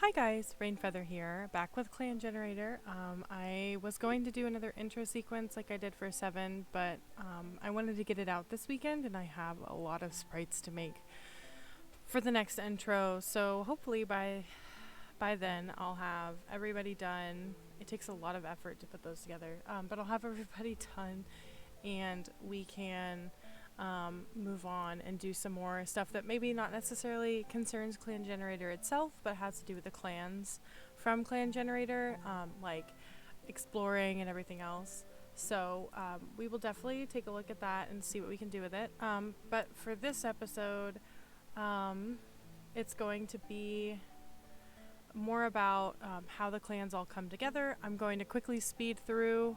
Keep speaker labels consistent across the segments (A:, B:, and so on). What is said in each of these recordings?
A: Hi guys, Rainfeather here, back with Clan Generator. I was going to do another intro sequence like I did for 7, but I wanted to get it out this weekend and I have a lot of sprites to make for the next intro, so hopefully by then I'll have everybody done. It takes a lot of effort to put those together, but I'll have everybody done and we can move on and do some more stuff that maybe not necessarily concerns Clan Generator itself, but has to do with the clans from Clan Generator, like exploring and everything else. So we will definitely take a look at that and see what we can do with it. But for this episode, it's going to be more about how the clans all come together. I'm going to quickly speed through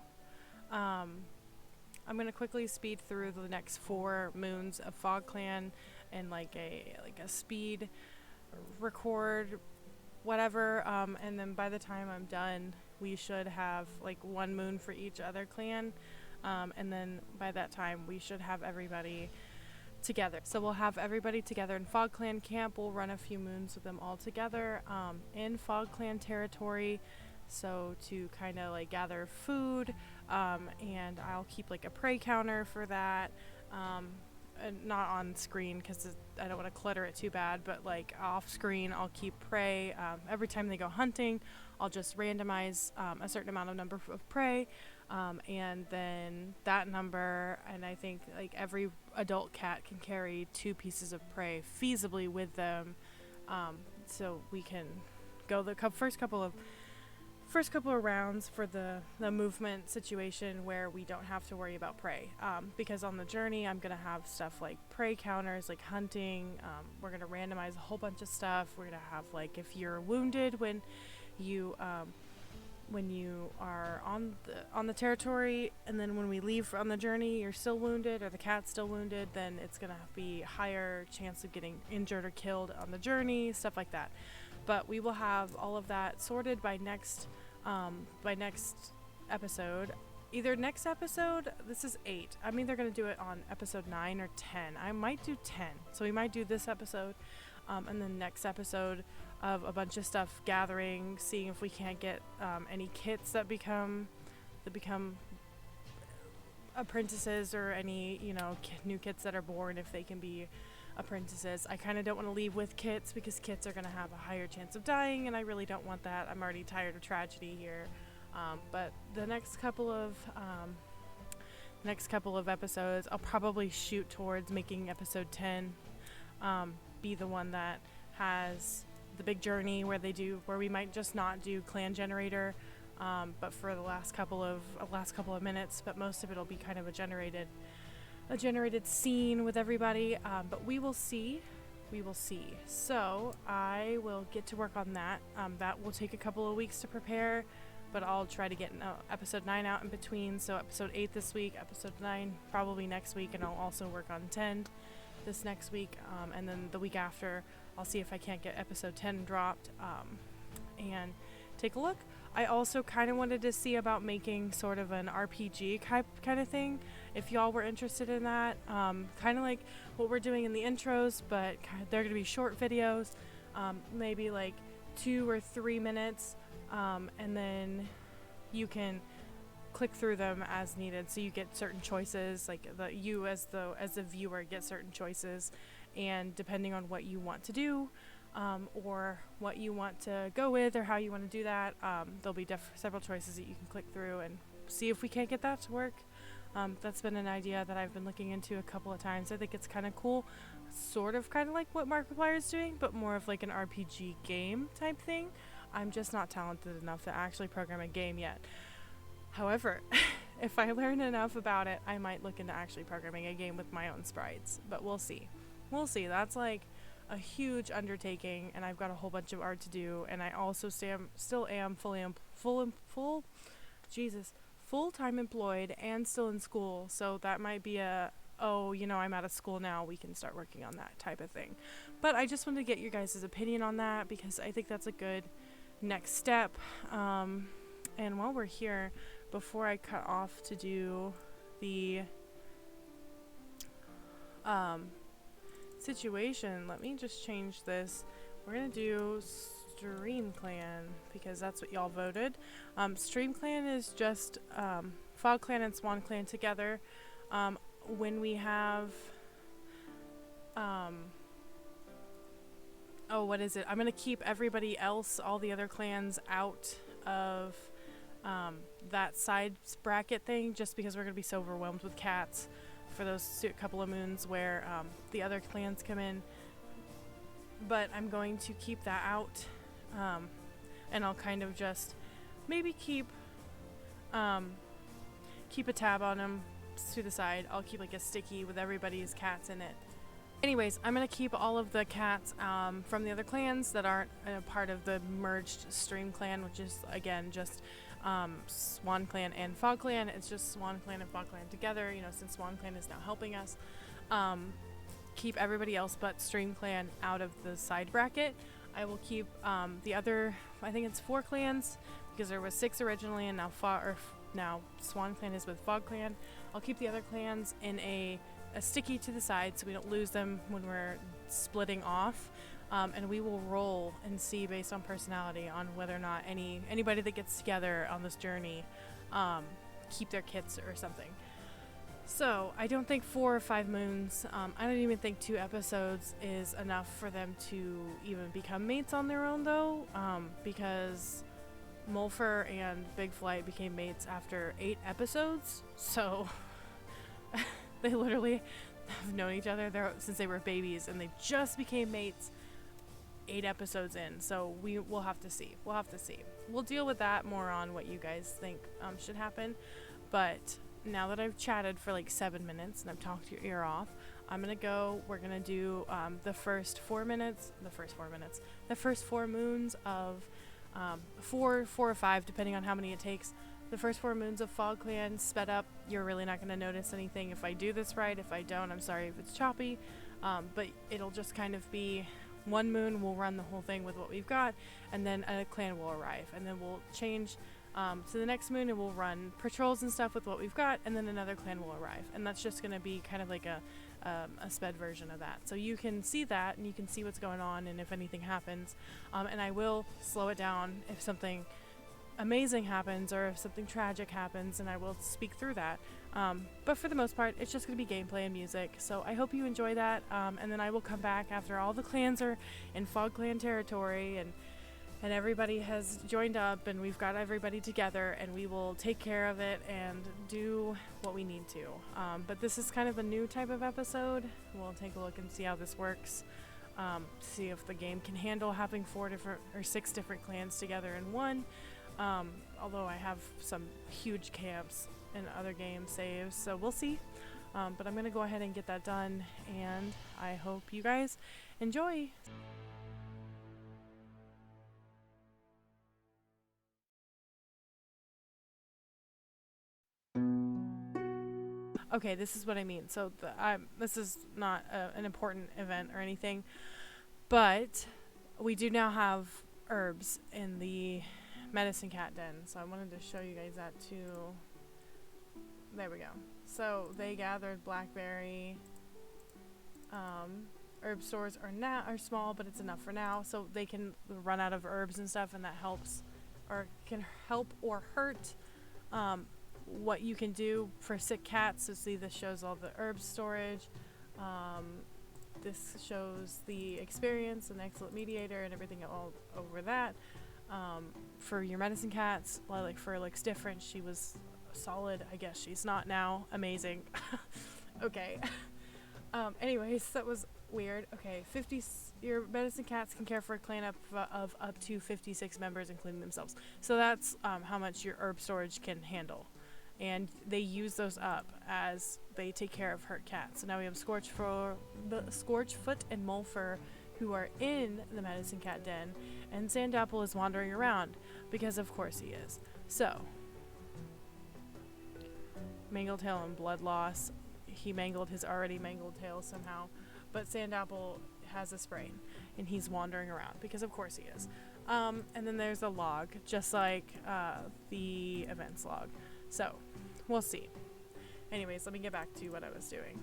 A: the next 4 moons of Fogclan and like a speed record whatever, and then by the time I'm done we should have like 1 moon for each other clan, and then by that time we should have everybody together. So we'll have everybody together in Fogclan camp. We'll run a few moons with them all together in Fogclan territory, so to kind of like gather food, and I'll keep like a prey counter for that, and not on screen because I don't want to clutter it too bad, but like off screen I'll keep prey. Every time they go hunting I'll just randomize a certain amount of number of prey, and then that number, and I think like every adult cat can carry 2 pieces of prey feasibly with them, so we can go the first couple of rounds for the movement situation where we don't have to worry about prey, because on the journey I'm gonna have stuff like prey counters, like hunting. We're gonna randomize a whole bunch of stuff. We're gonna have like if you're wounded when you are on the territory, and then when we leave on the journey you're still wounded or the cat's still wounded, then it's gonna be higher chance of getting injured or killed on the journey, stuff like that. But we will have all of that sorted by next episode. Either next episode, this is 8. I'm either going to do it on episode 9 or 10. I might do 10. So we might do this episode, and then next episode of a bunch of stuff gathering, seeing if we can't get any kits that become apprentices, or any, new kits that are born if they can be apprentices. I kind of don't want to leave with kits because kits are going to have a higher chance of dying, and I really don't want that. I'm already tired of tragedy here. But the next couple of episodes I'll probably shoot towards making episode 10 be the one that has the big journey where we might just not do Clan Generator, but for the last couple of minutes, but most of it'll be kind of a generated scene with everybody, but we will see. So I will get to work on that. That will take a couple of weeks to prepare, but I'll try to get episode 9 out in between. So episode 8 this week, episode 9 probably next week, and I'll also work on 10 this next week, and then the week after I'll see if I can't get episode 10 dropped, and take a look. I also kind of wanted to see about making sort of an RPG kind of thing, if y'all were interested in that. Kind of like what we're doing in the intros, but they're going to be short videos, maybe like 2 or 3 minutes, and then you can click through them as needed, so you get certain choices, like you as the viewer get certain choices, and depending on what you want to do, or what you want to go with, or how you want to do that, there'll be several choices that you can click through and see if we can't get that to work. That's been an idea that I've been looking into a couple of times. I think it's kind of cool, kind of like what Markiplier is doing, but more of like an RPG game type thing. I'm just not talented enough to actually program a game yet. However, if I learn enough about it, I might look into actually programming a game with my own sprites, but we'll see. That's like a huge undertaking, and I've got a whole bunch of art to do, and I also still am full-time employed and still in school, so that might be I'm out of school now, we can start working on that type of thing. But I just wanted to get your guys' opinion on that because I think that's a good next step. And while we're here, before I cut off to do the situation, let me just change this. We're gonna do Stream Clan because that's what y'all voted. Stream Clan is just Fogclan and Swan Clan together. When we have oh, what is it? I'm gonna keep everybody else, all the other clans, out of that side bracket thing, just because we're gonna be so overwhelmed with cats for those couple of moons where the other clans come in. But I'm going to keep that out, and I'll kind of just maybe keep a tab on them to the side. I'll keep like a sticky with everybody's cats in it. Anyways, I'm going to keep all of the cats from the other clans that aren't a part of the merged Stream Clan, which is, again, just Swan Clan and Fog Clan. It's just Swan Clan and Fog Clan together, you know, since Swan Clan is now helping us. Keep everybody else but Stream Clan out of the side bracket. I will keep the other, I think it's 4 clans, because there was 6 originally, and now Swan Clan is with Fog Clan. I'll keep the other clans in a sticky to the side so we don't lose them when we're splitting off, and we will roll and see based on personality on whether or not anybody that gets together on this journey keep their kits or something. So I don't think 4 or 5 moons, I don't even think 2 episodes is enough for them to even become mates on their own though, because Mulfer and Big Flight became mates after 8 episodes, so they literally have known each other since they were babies, and they just became mates 8 episodes in, so we'll have to see. We'll deal with that more on what you guys think should happen, but now that I've chatted for like 7 minutes and I've talked your ear off, we're gonna do the first 4 moons of 4 or 5, depending on how many it takes. The first 4 moons of Fog Clan sped up. You're really not gonna notice anything if I do this right. If I don't, I'm sorry if it's choppy, but it'll just kind of be 1 moon, we'll run the whole thing with what we've got, and then a clan will arrive, and then we'll change to the next moon, and we'll run patrols and stuff with what we've got, and then another clan will arrive, and that's just going to be kind of like a sped version of that. So you can see that, and you can see what's going on, and if anything happens, and I will slow it down if something amazing happens or if something tragic happens, and I will speak through that. But for the most part, it's just going to be gameplay and music. So I hope you enjoy that, and then I will come back after all the clans are in Fog Clan territory, and everybody has joined up, and we've got everybody together, and we will take care of it and do what we need to. But this is kind of a new type of episode. We'll take a look and see how this works. See if the game can handle having 6 different clans together in one. Although I have some huge camps in other game saves, so we'll see. But I'm going to go ahead and get that done, and I hope you guys enjoy. Okay, this is what I mean. So this is not an important event or anything, but we do now have herbs in the medicine cat den. So I wanted to show you guys that too. There we go. So they gathered blackberry. Herb stores are small, but it's enough for now. So they can run out of herbs and stuff, and that helps, or can help or hurt what you can do for sick cats. So see, this shows all the herb storage. This shows the experience and excellent mediator and everything all over that. For your medicine cats, like for looks different, she was solid. I guess she's not now. Amazing. Okay. Anyways, that was weird. Okay, your medicine cats can care for a clan of up to 56 members, including themselves. So that's how much your herb storage can handle. And they use those up as they take care of hurt cats. So now we have Scorchfoot and Mulfer, who are in the medicine cat den, and Sandapple is wandering around, because of course he is. So, mangled tail and blood loss. He mangled his already mangled tail somehow, but Sandapple has a sprain, and he's wandering around, because of course he is. And then there's a log, just like the events log. So, we'll see. Anyways, let me get back to what I was doing.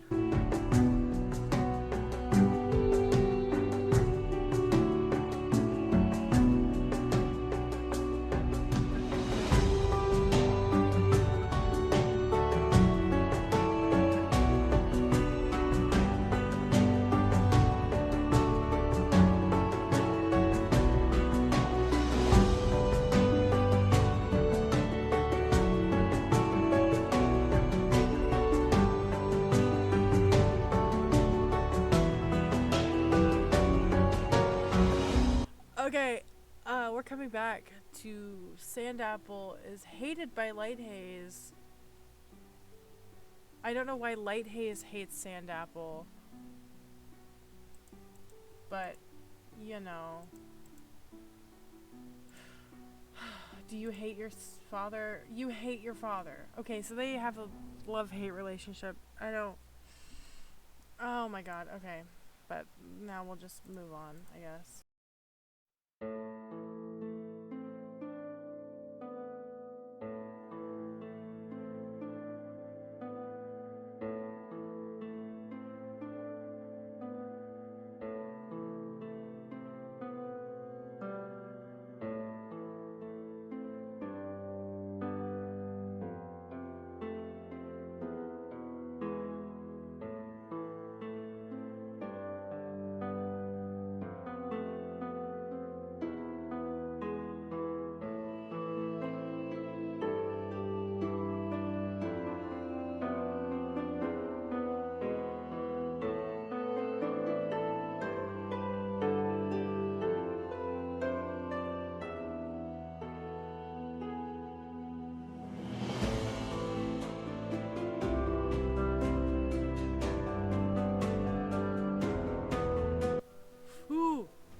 A: We're coming back to Sandapple is hated by Lighthaze. I don't know why Lighthaze hates Sandapple. But, you know. Do you hate your father? You hate your father. Okay, so they have a love-hate relationship. I don't... Oh my god, okay. But now we'll just move on, I guess.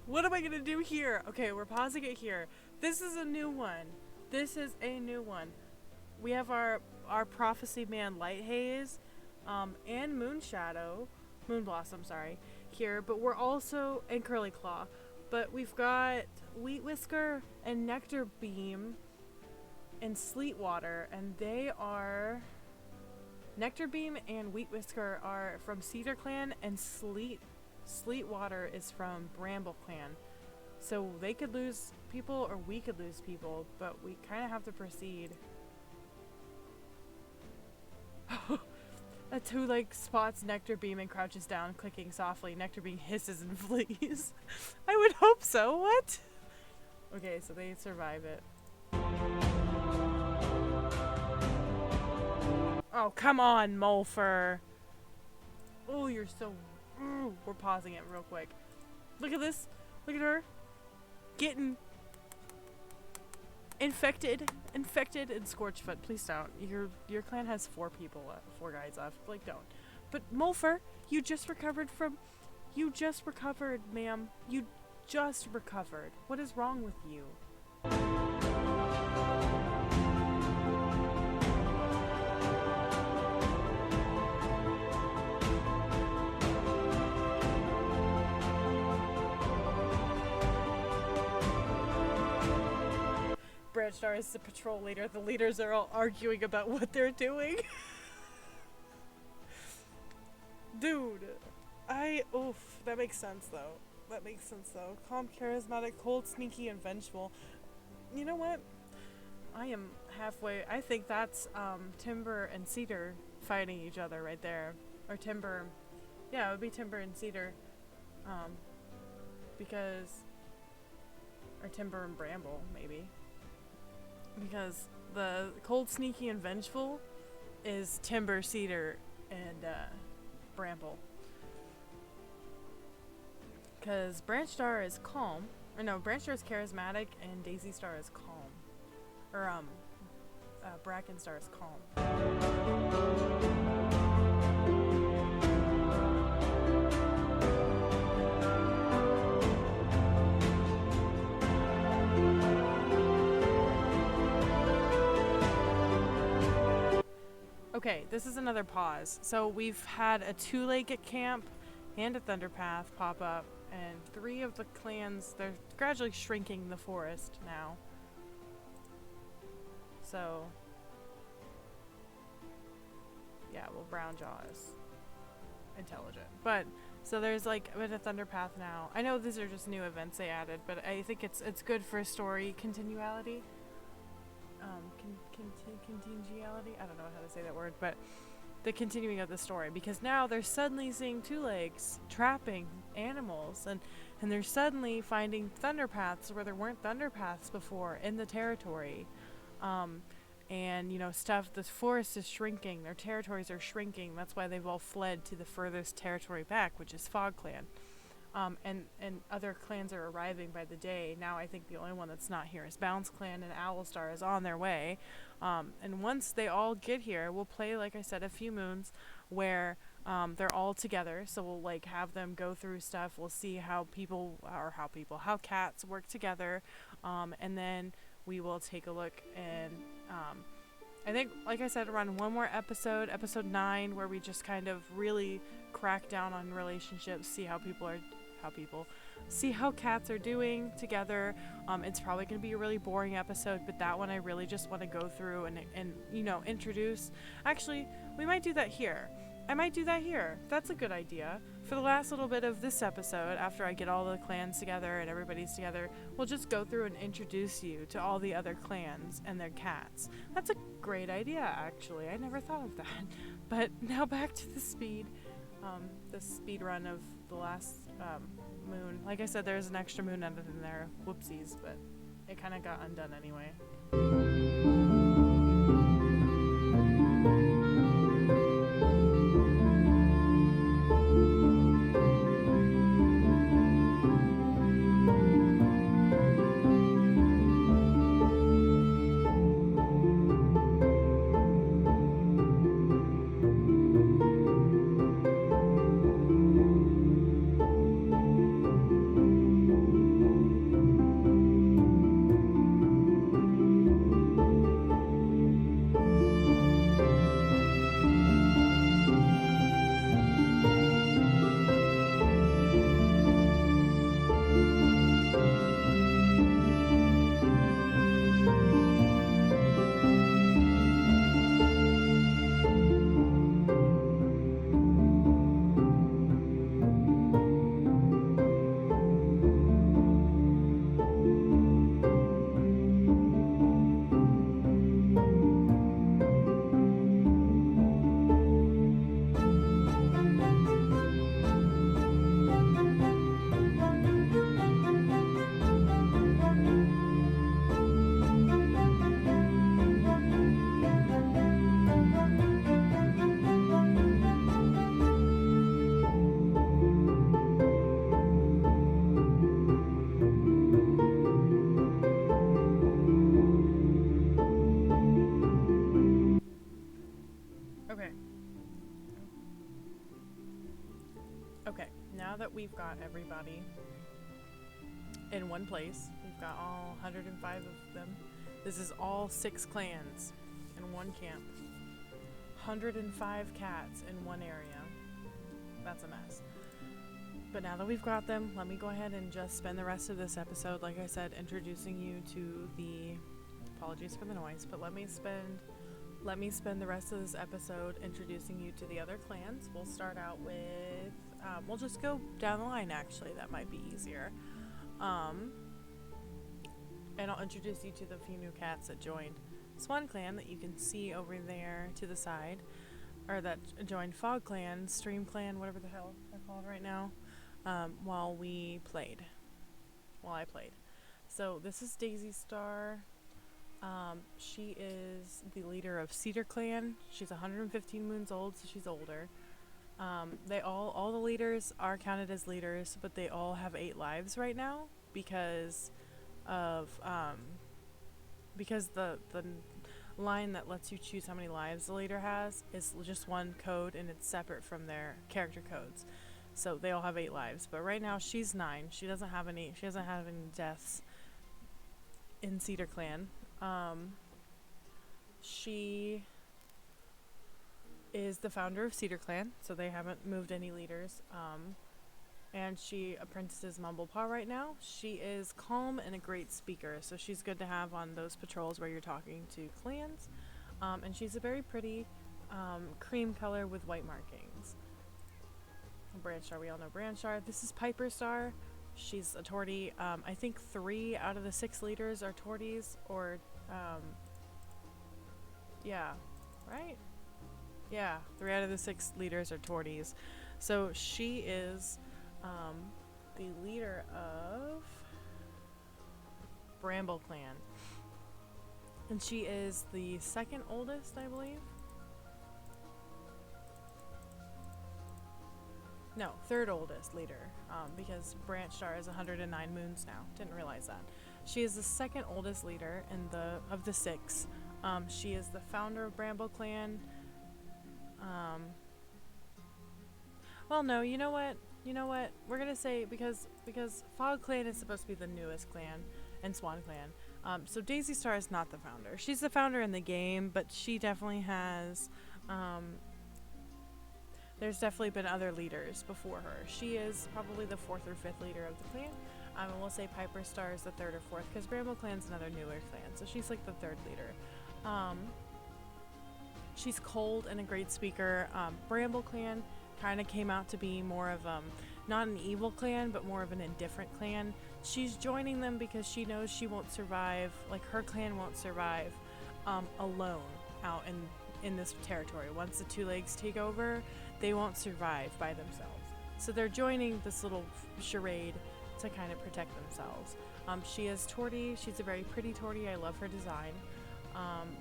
A: What am I gonna do here? Okay, we're pausing it here. This is a new one. This is a new one. We have our prophecy man Lighthaze, and Moonblossom, sorry, here. But we're also and Curly Claw. But we've got Wheat Whisker and Nectar Beam and Sleetwater, and they are Nectar Beam and Wheat Whisker are from Cedar Clan, and Sleetwater is from Bramble Clan. So they could lose people or we could lose people, but we kind of have to proceed. A two-leg spots Nectar Beam and crouches down, clicking softly. Nectar Beam hisses and flees. I would hope so. What? Okay, so they survive it. Oh, come on, Molfer. Oh, you're so... Ooh, we're pausing it real quick. Look at this. Look at her. Getting infected and Scorchfoot. Please don't. Your clan has 4 people, 4 guys left. Like, don't. But Molfer, you just recovered, ma'am. You just recovered. What is wrong with you? Branchstar is the patrol leader. The leaders are all arguing about what they're doing. Dude, oof, that makes sense though. Calm, charismatic, cold, sneaky, and vengeful. You know what? I am halfway. I think that's Timber and Cedar fighting each other right there. Or Timber. Yeah, it would be Timber and Cedar. Because... Or Timber and Bramble, maybe. Because the cold, sneaky, and vengeful is Timber, Cedar, and Bramble. Because Branchstar is calm. Or no, Branchstar is charismatic and Daisy Star is calm. Or Brackenstar is calm. Okay, this is another pause. So we've had a 2-leg at camp and a Thunderpath pop up, and 3 of the clans, they're gradually shrinking the forest now. So, yeah, well, Brownjaw is intelligent. But, so there's like a bit of Thunderpath now. I know these are just new events they added, but I think it's good for story continuality. Contingentiality? I don't know how to say that word, but the continuing of the story, because now they're suddenly seeing 2-legs trapping animals, and they're suddenly finding Thunderpaths where there weren't Thunderpaths before in the territory. And you know, the forest is shrinking, their territories are shrinking. That's why they've all fled to the furthest territory back, which is Fogclan. And other clans are arriving by the day. Now I think the only one that's not here is Bounce Clan, and Owlstar is on their way. And once they all get here, we'll play, like I said, a few moons where they're all together. So we'll like have them go through stuff. We'll see how cats work together, and then we will take a look. And I think, like I said, run one more episode 9, where we just kind of really crack down on relationships, see how cats are doing together. It's probably going to be a really boring episode, but that one I really just want to go through and introduce. Actually, we might do that here. I might do that here. That's a good idea. For the last little bit of this episode, after I get all the clans together and everybody's together, we'll just go through and introduce you to all the other clans and their cats. That's a great idea, actually. I never thought of that. But now back to the speed run of the last moon. Like I said, there's an extra moon added in there. Whoopsies, but it kind of got undone anyway. Okay, now that we've got everybody in one place, we've got all 105 of them. This is all 6 clans in one camp. 105 cats in one area. That's a mess. But now that we've got them, let me go ahead and just spend the rest of this episode, like I said, introducing you to the... Apologies for the noise, but let me spend the rest of this episode introducing you to the other clans. We'll start out with... we'll just go down the line, actually. That might be easier. And I'll introduce you to the few new cats that joined Swan Clan that you can see over there to the side, or that joined Fogclan, Stream Clan, whatever the hell they're called right now, while I played. So this is Daisy Star. She is the leader of Cedar Clan. She's 115 moons old, so she's older. All the leaders are counted as leaders, but they all have 8 lives right now because of the line that lets you choose how many lives the leader has is just one code, and it's separate from their character codes. So they all have 8 lives, but right now she's 9. She doesn't have any deaths in Cedar Clan. She is the founder of Cedar Clan, so they haven't moved any leaders. And she apprentices Mumblepaw right now. She is calm and a great speaker, so she's good to have on those patrols where you're talking to clans. And she's a very pretty cream color with white markings. Branchstar, we all know Branchstar. This is Piper Star. She's a tortie. I think 3 out of the 6 leaders are torties, or yeah, right? Yeah, 3 out of the 6 leaders are torties. So she is the leader of Bramble Clan. And she is the 2nd oldest, I believe. No, third oldest leader, because Branchstar is 109 moons now. Didn't realize that. She is the second oldest leader of the six. She is the founder of Bramble Clan. Well, no, you know what? We're gonna say because Fogclan is supposed to be the newest clan, and Swan Clan. So Daisy Star is not the founder. She's the founder in the game, but she definitely has. There's definitely been other leaders before her. She is probably the fourth or fifth leader of the clan. And we'll say Piper Star is the third or fourth, because Bramble Clan's another newer clan, so she's like the third leader. She's cold and a great speaker. Bramble Clan kind of came out to be more of not an evil clan, but more of an indifferent clan. She's joining them because she knows she won't survive, like her clan won't survive alone out in this territory. Once the Two Legs take over, they won't survive by themselves. So they're joining this little charade to kind of protect themselves. She is Torty. She's a very pretty Torty. I love her design.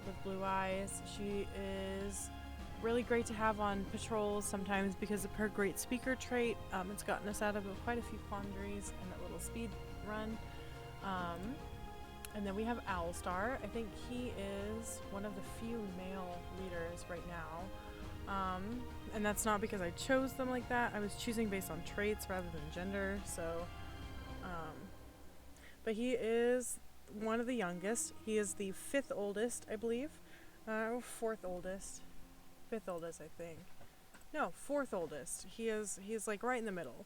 A: With blue eyes. She is really great to have on patrols sometimes because of her great speaker trait. It's gotten us out of quite a few quandaries in that little speed run. And then we have Owlstar. I think he is one of the few male leaders right now. And that's not because I chose them like that. I was choosing based on traits rather than gender. So, but he is one of the youngest. He is the fifth oldest, I believe. Fourth oldest. Fifth oldest, I think. No, fourth oldest. He's like right in the middle.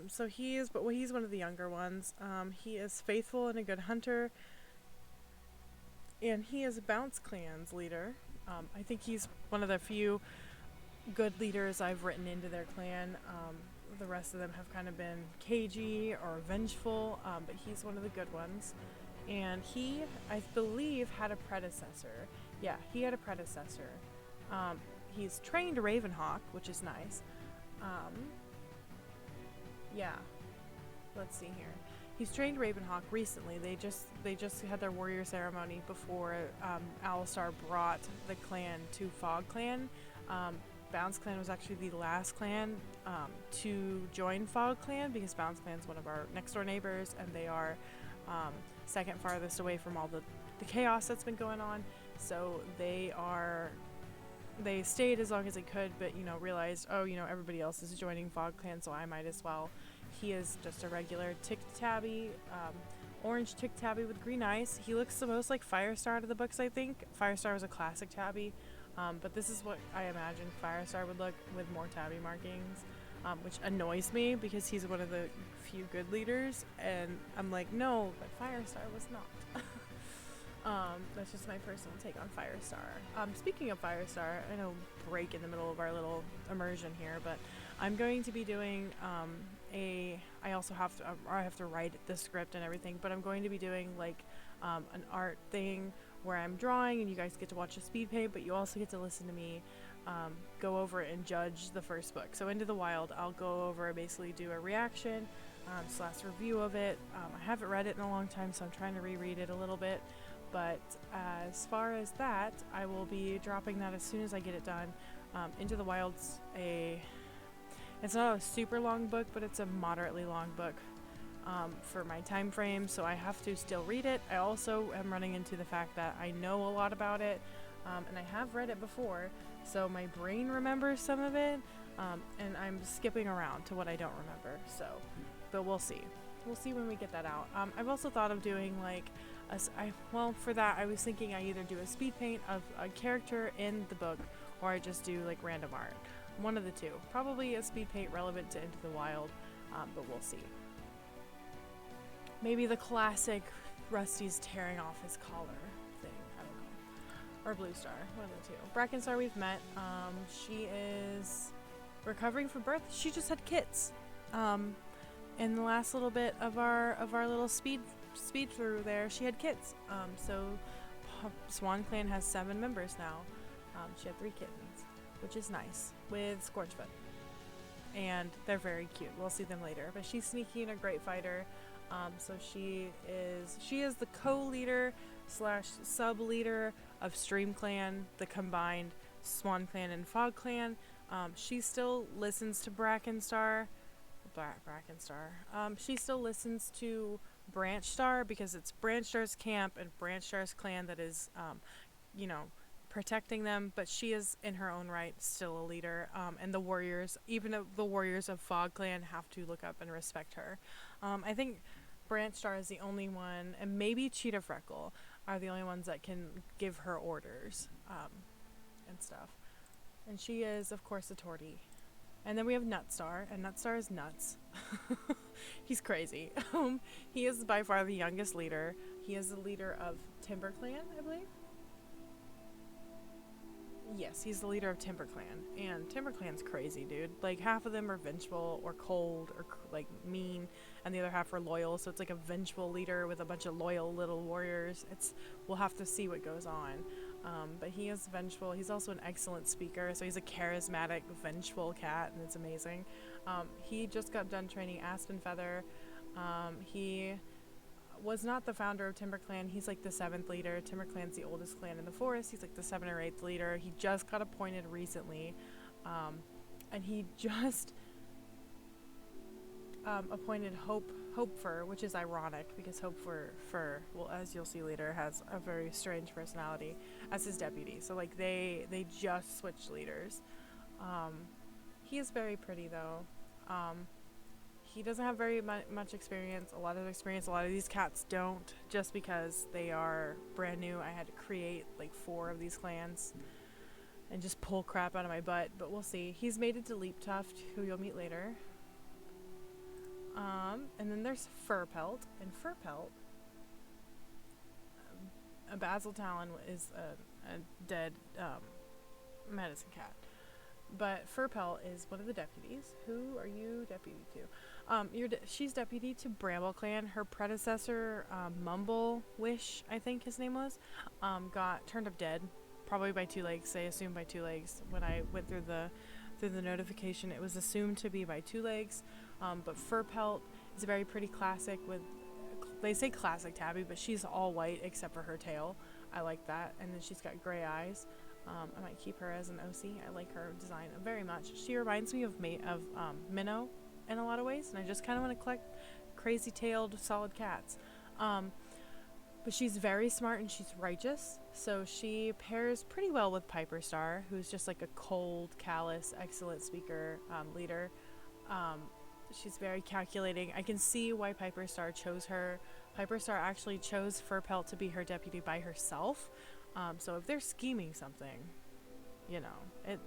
A: So he's one of the younger ones. He is faithful and a good hunter. And he is Bounce Clan's leader. I think he's one of the few good leaders I've written into their clan. The rest of them have kind of been cagey or vengeful, but he's one of the good ones. And he, I believe, had a predecessor. Yeah, he had a predecessor. He's trained Ravenhawk, which is nice. Yeah. Let's see here. He's trained Ravenhawk recently. They just had their warrior ceremony before Owlstar brought the clan to Fogclan. Bounce Clan was actually the last clan to join Fogclan because Bounce Clan is one of our next door neighbors, and they are second farthest away from all the chaos that's been going on. So they stayed as long as they could, but realized, everybody else is joining Fogclan, so I might as well. He is just a regular ticked tabby, orange ticked tabby with green eyes. He looks the most like Firestar out of the books, I think. Firestar was a classic tabby, but this is what I imagine Firestar would look with more tabby markings, which annoys me because he's one of the few good leaders, and I'm like, no, but Firestar was not. That's just my personal take on Firestar. Speaking of Firestar, I know break in the middle of our little immersion here, but I'm going to be doing I also have to write the script and everything, but I'm going to be doing like an art thing where I'm drawing and you guys get to watch a speed paint, but you also get to listen to me go over and judge the first book. So Into the Wild, I'll go over and basically do a reaction / review of it. I haven't read it in a long time, so I'm trying to reread it a little bit. But as far as that, I will be dropping that as soon as I get it done. Into the Wild's it's not a super long book, but it's a moderately long book for my time frame, so I have to still read it. I also am running into the fact that I know a lot about it, and I have read it before, so my brain remembers some of it, and I'm skipping around to what I don't remember. So, but we'll see. We'll see when we get that out. I've also thought of doing like for that I was thinking I either do a speed paint of a character in the book, or I just do like random art. One of the two. Probably a speed paint relevant to Into the Wild, but we'll see. Maybe the classic Rusty's tearing off his collar thing. I don't know. Or Blue Star. One of the two. Branchstar we've met. She is recovering from birth. She just had kids. In the last little bit of our little speed through there, she had kids. So Swan Clan has 7 members now. She had 3 kittens, which is nice, with Scorchfoot. And they're very cute. We'll see them later. But she's sneaky and a great fighter. So she is the co-leader / sub-leader of Stream Clan, the combined Swan Clan and Fog Clan. She still listens to Branchstar. She still listens to Branchstar because it's Branchstar's camp and Branchstar's clan that is, you know, protecting them. But she is, in her own right, still a leader. And the warriors, even the warriors of Fogclan, have to look up and respect her. I think Branchstar is the only one, and maybe Cheetah Freckle are the only ones that can give her orders and stuff. And she is, of course, a Tortie. And then we have Nutstar, and Nutstar is nuts. He's crazy. He is by far the youngest leader. He is the leader of TimberClan, I believe. Yes, he's the leader of TimberClan. And TimberClan's crazy, dude. Like, half of them are vengeful or cold or, like, mean, and the other half are loyal. So it's like a vengeful leader with a bunch of loyal little warriors. We'll have to see what goes on. But he is vengeful. He's also an excellent speaker, so he's a charismatic, vengeful cat, and it's amazing. He just got done training Aspen Feather. He was not the founder of TimberClan. He's like the 7th leader. TimberClan's the oldest clan in the forest. He's like the 7th or 8th leader. He just got appointed recently, and he just appointed Hopefur, which is ironic because Hopefur, well, as you'll see later, has a very strange personality, as his deputy. So like they just switched leaders. He is very pretty though. He doesn't have very much experience. A lot of these cats don't, just because they are brand new. I had to create like 4 of these clans and just pull crap out of my butt, but we'll see. He's mated to Leap Tuft, who you'll meet later. And then there's Furpelt, and Furpelt, a Basil Talon is a dead medicine cat. But Furpelt is one of the deputies. Who are you deputy to? She's deputy to Bramble Clan. Her predecessor, Mumble Wish, I think his name was, got turned up dead, probably by 2 legs. They assumed by 2 legs. When I went through the notification, it was assumed to be by 2 legs. But Furpelt is very pretty classic with, they say classic tabby, but she's all white except for her tail. I like that. And then she's got gray eyes. I might keep her as an OC. I like her design very much. She reminds me of Minnow in a lot of ways, and I just kind of want to collect crazy-tailed, solid cats. But she's very smart and she's righteous, so she pairs pretty well with Piperstar, who's just like a cold, callous, excellent speaker, leader. She's very calculating. I can see why Piperstar chose her. Piperstar actually chose Furpelt to be her deputy by herself. So if they're scheming something, you know,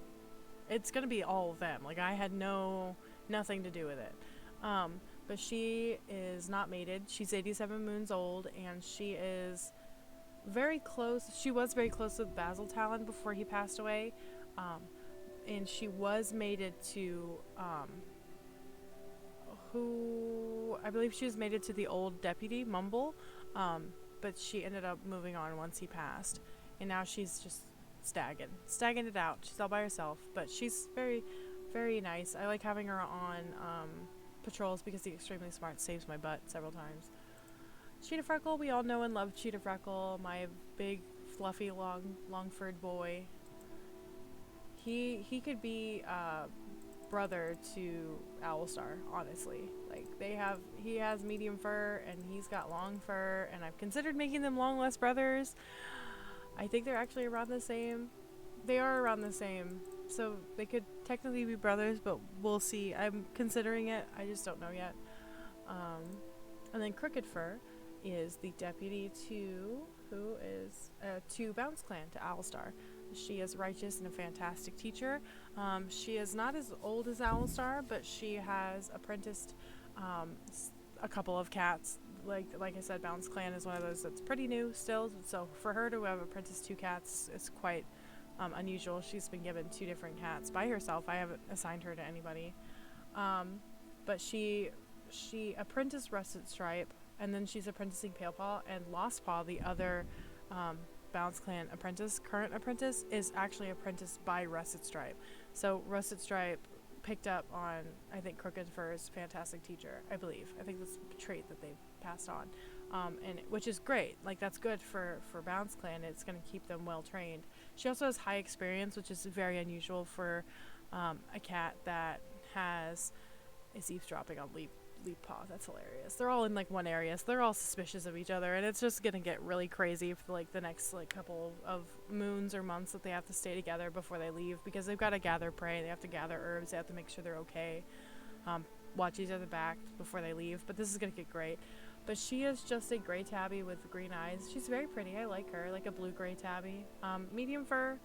A: it's gonna be all of them. Like, I had nothing to do with it. But she is not mated. She's 87 moons old, and she is very close. She was very close with Basil Talon before he passed away. And she was mated to, I believe she was mated to the old deputy, Mumble. But she ended up moving on once he passed. And now she's just stagging it out. She's all by herself, but she's very, very nice. I like having her on patrols because the extremely smart saves my butt several times. Cheetah Freckle, we all know and love Cheetah Freckle, my big, fluffy, long-furred boy. He could be brother to Owlstar, honestly. Like, he has medium fur and he's got long fur, and I've considered making them long-lost brothers. I think they're actually around the same. They are around the same, so they could technically be brothers, but we'll see. I'm considering it. I just don't know yet. And then Crooked Fur is the deputy to Bounce Clan, to Owlstar. She is righteous and a fantastic teacher. She is not as old as Owlstar, but she has apprenticed a couple of cats. Like I said, Bounce Clan is one of those that's pretty new still, so for her to have apprenticed 2 cats is quite unusual. She's been given 2 different cats by herself. I haven't assigned her to anybody. But she apprenticed Rusted Stripe, and then she's apprenticing Pale Paw, and Lost Paw, the other Bounce Clan current apprentice, is actually apprenticed by Rusted Stripe. So Rusted Stripe picked up on, I think, Crooked Fur's fantastic teacher, I believe. I think that's a trait that they've passed on, and which is great. Like, that's good for Bounce Clan. It's going to keep them well trained. She also has high experience, which is very unusual for a cat that is eavesdropping on Leap Paw. That's hilarious. They're all in like one area, so they're all suspicious of each other, and it's just gonna get really crazy for like the next like couple of moons or months that they have to stay together before they leave, because they've got to gather prey, they have to gather herbs, they have to make sure they're okay, watch each other back before they leave. But this is gonna get great. But she is just a gray tabby with green eyes. She's very pretty. I like her, like a blue-gray tabby, medium fur.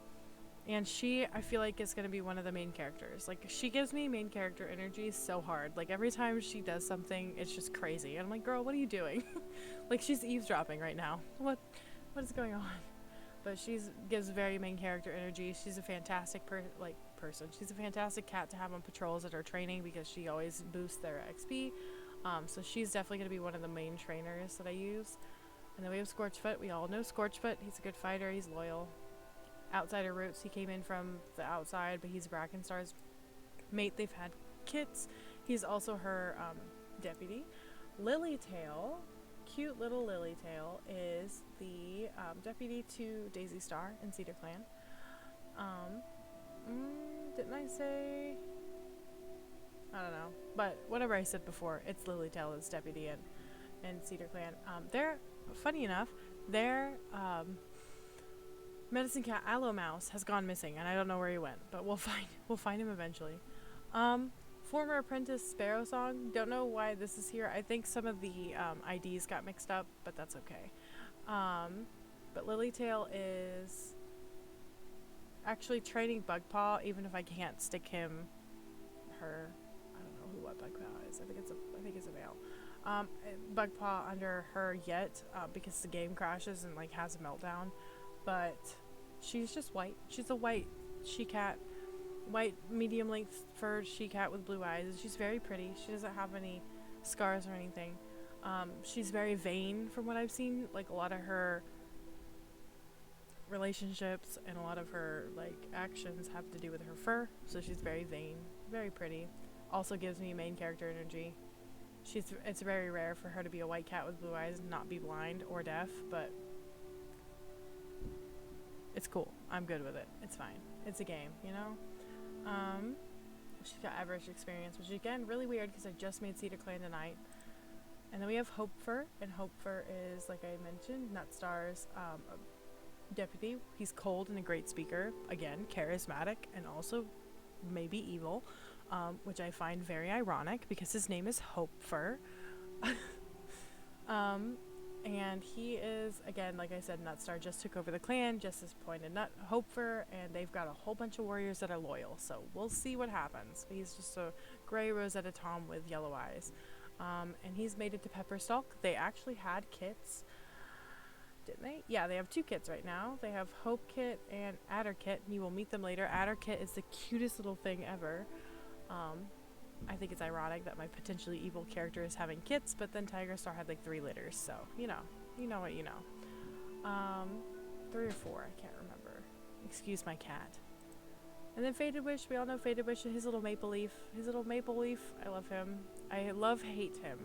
A: And she, I feel like, is going to be one of the main characters. Like, she gives me main character energy so hard. Like, every time she does something, it's just crazy. And I'm like, girl, what are you doing? Like, she's eavesdropping right now. What is going on? But gives very main character energy. She's a fantastic person. She's a fantastic cat to have on patrols at our training, because she always boosts their XP. So she's definitely going to be one of the main trainers that I use. And then we have Scorchfoot. We all know Scorchfoot. He's a good fighter. He's loyal. Outsider roots. He came in from the outside, but he's Branchstar's mate. They've had kits. He's also her deputy. Lilytail, cute little Lilytail, is the deputy to Daisy Star in Cedar Clan. Didn't I say? I don't know, but whatever I said before, it's Lilytail as deputy in Cedar Clan. They're funny enough. Their medicine cat Aloe Mouse has gone missing, and I don't know where he went, but we'll find him eventually. Former apprentice Sparrow Song. Don't know why this is here. I think some of the IDs got mixed up, but that's okay. But Lilytail is actually training Bugpaw, even if I can't stick her. I don't know what Bugpaw is. I think it's a male. Bugpaw under her yet, because the game crashes and like has a meltdown. But she's just white. She's a white she-cat. White, medium-length furred she-cat with blue eyes. She's very pretty. She doesn't have any scars or anything. She's very vain from what I've seen. Like, a lot of her relationships and a lot of her, like, actions have to do with her fur. So she's very vain. Very pretty. Also gives me main character energy. It's very rare for her to be a white cat with blue eyes and not be blind or deaf, but it's cool. I'm good with it. It's fine. It's a game, you know? She's got average experience, which again, really weird because I just made Cedar Clan tonight. And then we have Hopefur, and Hopefur is, like I mentioned, Nutstar's deputy. He's cold and a great speaker. Again, charismatic and also maybe evil, which I find very ironic because his name is Hopefur. And he is, again, like I said, Nutstar just took over the clan, just as pointed Hopefur, and they've got a whole bunch of warriors that are loyal, so we'll see what happens. He's just a gray Rosetta Tom with yellow eyes. And he's made it to Pepperstalk. They actually had kits, didn't they? Yeah, they have 2 kits right now. They have Hope Kit and Adder Kit, and you will meet them later. Adder Kit is the cutest little thing ever. I think it's ironic that my potentially evil character is having kits, but then Tiger Star had like 3 litters, so you know what you know. 3 or 4, I can't remember. Excuse my cat. And then Faded Wish, we all know Faded Wish and his little maple leaf. I love him. I love-hate him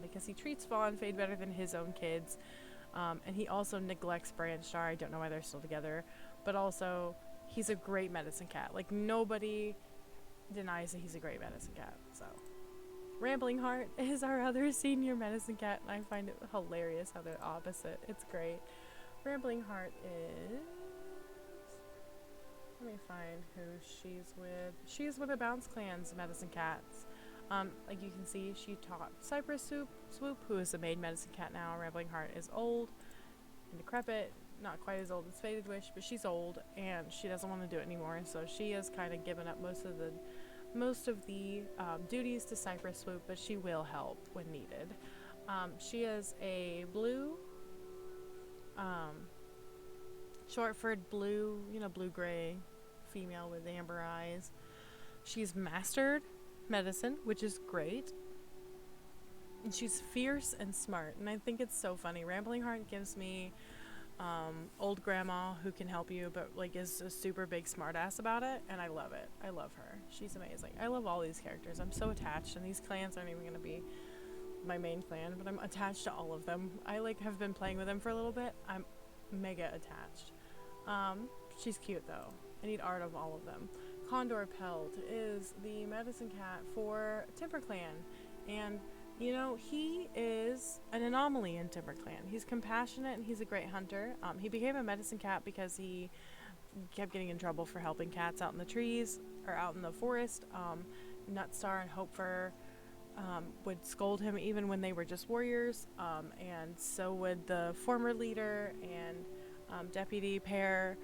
A: because he treats Fawn Fade better than his own kids. And he also neglects Branchstar. I don't know why they're still together, but also he's a great medicine cat. Like, nobody denies that he's a great medicine cat. So Rambling Heart is our other senior medicine cat, and I find it hilarious how they're opposite. It's great. Rambling Heart is, let me find who she's with. She's with the Bounce Clan's medicine cats. Like you can see, she taught Cypress Swoop, who is the main medicine cat now. Rambling Heart is old and decrepit, not quite as old as Faded Wish, but she's old and she doesn't want to do it anymore, so she has kind of given up most of the duties to Cypress Swoop, but she will help when needed. She is a blue, short-furred blue, blue-gray female with amber eyes. She's mastered medicine, which is great. And she's fierce and smart, and I think it's so funny. Rambling Heart gives me old grandma who can help you, but like is a super big smartass about it, and I love it. I love her. She's amazing. I love all these characters. I'm so attached, and these clans aren't even going to be my main clan, but I'm attached to all of them. I have been playing with them for a little bit. I'm mega attached. She's cute though. I need art of all of them. Condor Pelt is the medicine cat for TimberClan, and you know, he is an anomaly in TimberClan. He's compassionate and he's a great hunter. He became a medicine cat because he kept getting in trouble for helping cats out in the trees or out in the forest. Nutstar and Hopefur would scold him even when they were just warriors, and so would the former leader and deputy pair.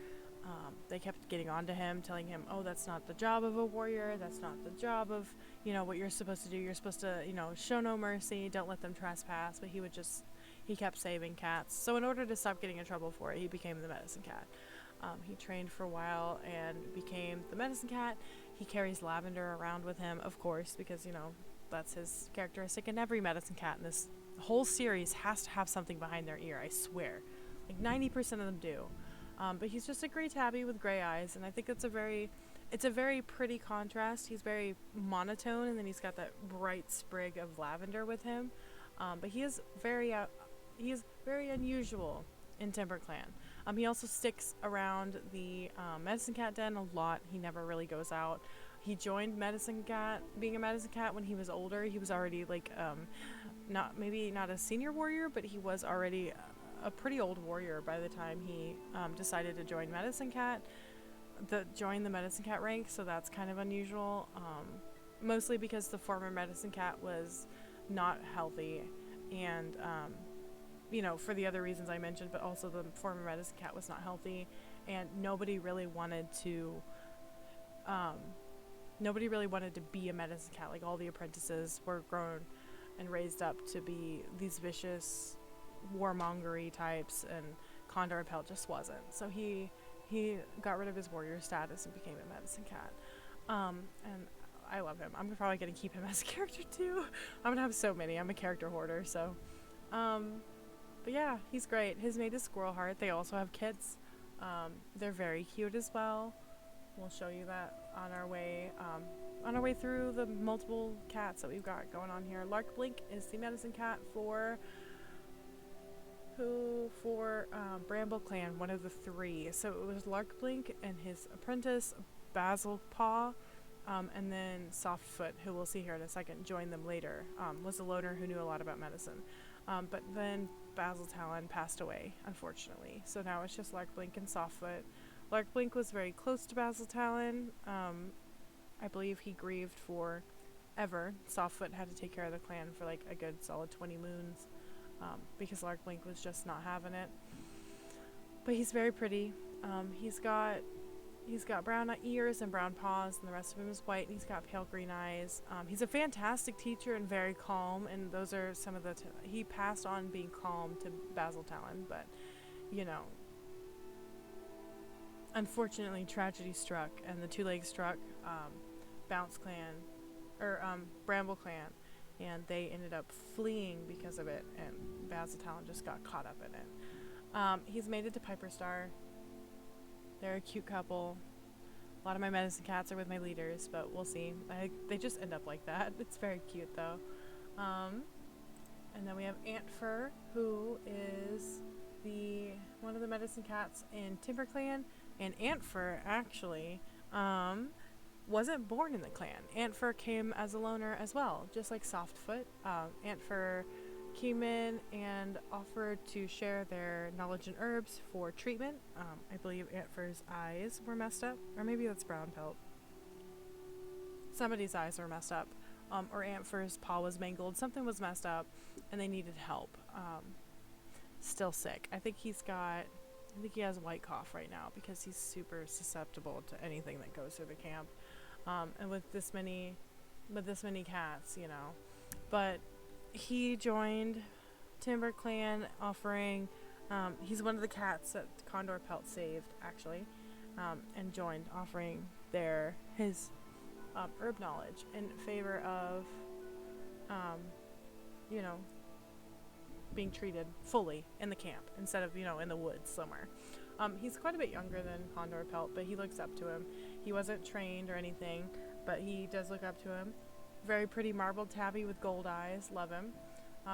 A: They kept getting on to him, telling him, oh, that's not the job of a warrior, that's not the job of, you know, what you're supposed to do. You're supposed to, you know, show no mercy, don't let them trespass. But he kept saving cats. So in order to stop getting in trouble for it, he became the medicine cat. He trained for a while and became the medicine cat. He carries lavender around with him, of course, because, you know, that's his characteristic. And every medicine cat in this whole series has to have something behind their ear, I swear. Like 90% of them do. But he's just a gray tabby with gray eyes, and I think it's a very pretty contrast. He's very monotone, and then he's got that bright sprig of lavender with him. But he is very unusual in TimberClan. He also sticks around the medicine cat den a lot. He never really goes out. He joined being a medicine cat when he was older. He was already like not a senior warrior, but he was already a pretty old warrior by the time he decided to join medicine cat. Join the medicine cat rank, so that's kind of unusual. Mostly because the former medicine cat was not healthy, and you know, for the other reasons I mentioned, but also the former medicine cat was not healthy, and nobody really wanted to be a medicine cat. Like, all the apprentices were grown and raised up to be these vicious warmongery types, and Condor Pelt just wasn't. So he got rid of his warrior status and became a medicine cat. And I love him. I'm probably gonna keep him as a character too. I'm gonna have so many. I'm a character hoarder, so but yeah, he's great. His mate is Squirrel Heart. They also have kids. They're very cute as well. We'll show you that on our way through the multiple cats that we've got going on here. Lark Blink is the medicine cat for Bramble Clan, one of the three. So it was Lark Blink and his apprentice Basil Paw, and then Softfoot, who we'll see here in a second, joined them later. Was a loner who knew a lot about medicine, but then Basil Talon passed away, unfortunately. So now it's just Lark Blink and Softfoot. Lark Blink was very close to Basil Talon. I believe he grieved for ever. Softfoot had to take care of the clan for like a good solid 20 moons. Because Lark Blink was just not having it. But he's very pretty. He's got brown ears and brown paws, and the rest of him is white, and he's got pale green eyes. He's a fantastic teacher and very calm, and those are some of he passed on being calm to Basil Talon, but, you know, unfortunately tragedy struck, and the two legs struck Bramble Clan, and they ended up fleeing because of it, and Basil Talon just got caught up in it. He's mated to Piperstar. They're a cute couple. A lot of my medicine cats are with my leaders, but we'll see. They just end up like that. It's very cute, though. And then we have Antfur, who is one of the medicine cats in TimberClan, and Antfur actually wasn't born in the clan. Antfur came as a loner as well, just like Softfoot. Antfur came in and offered to share their knowledge in herbs for treatment. I believe Antfur's eyes were messed up, or maybe that's Brown Pelt. Somebody's eyes were messed up, or Antfur's paw was mangled. Something was messed up, and they needed help. Still sick. I think he has white cough right now because he's super susceptible to anything that goes through the camp. And with this many cats, you know. But he joined TimberClan offering, he's one of the cats that Condor Pelt saved, actually, and joined offering his herb knowledge in favor of, you know, being treated fully in the camp instead of, you know, in the woods somewhere. He's quite a bit younger than Condor Pelt, but he looks up to him. He wasn't trained or anything, but he does look up to him. Very pretty marbled tabby with gold eyes. Love him.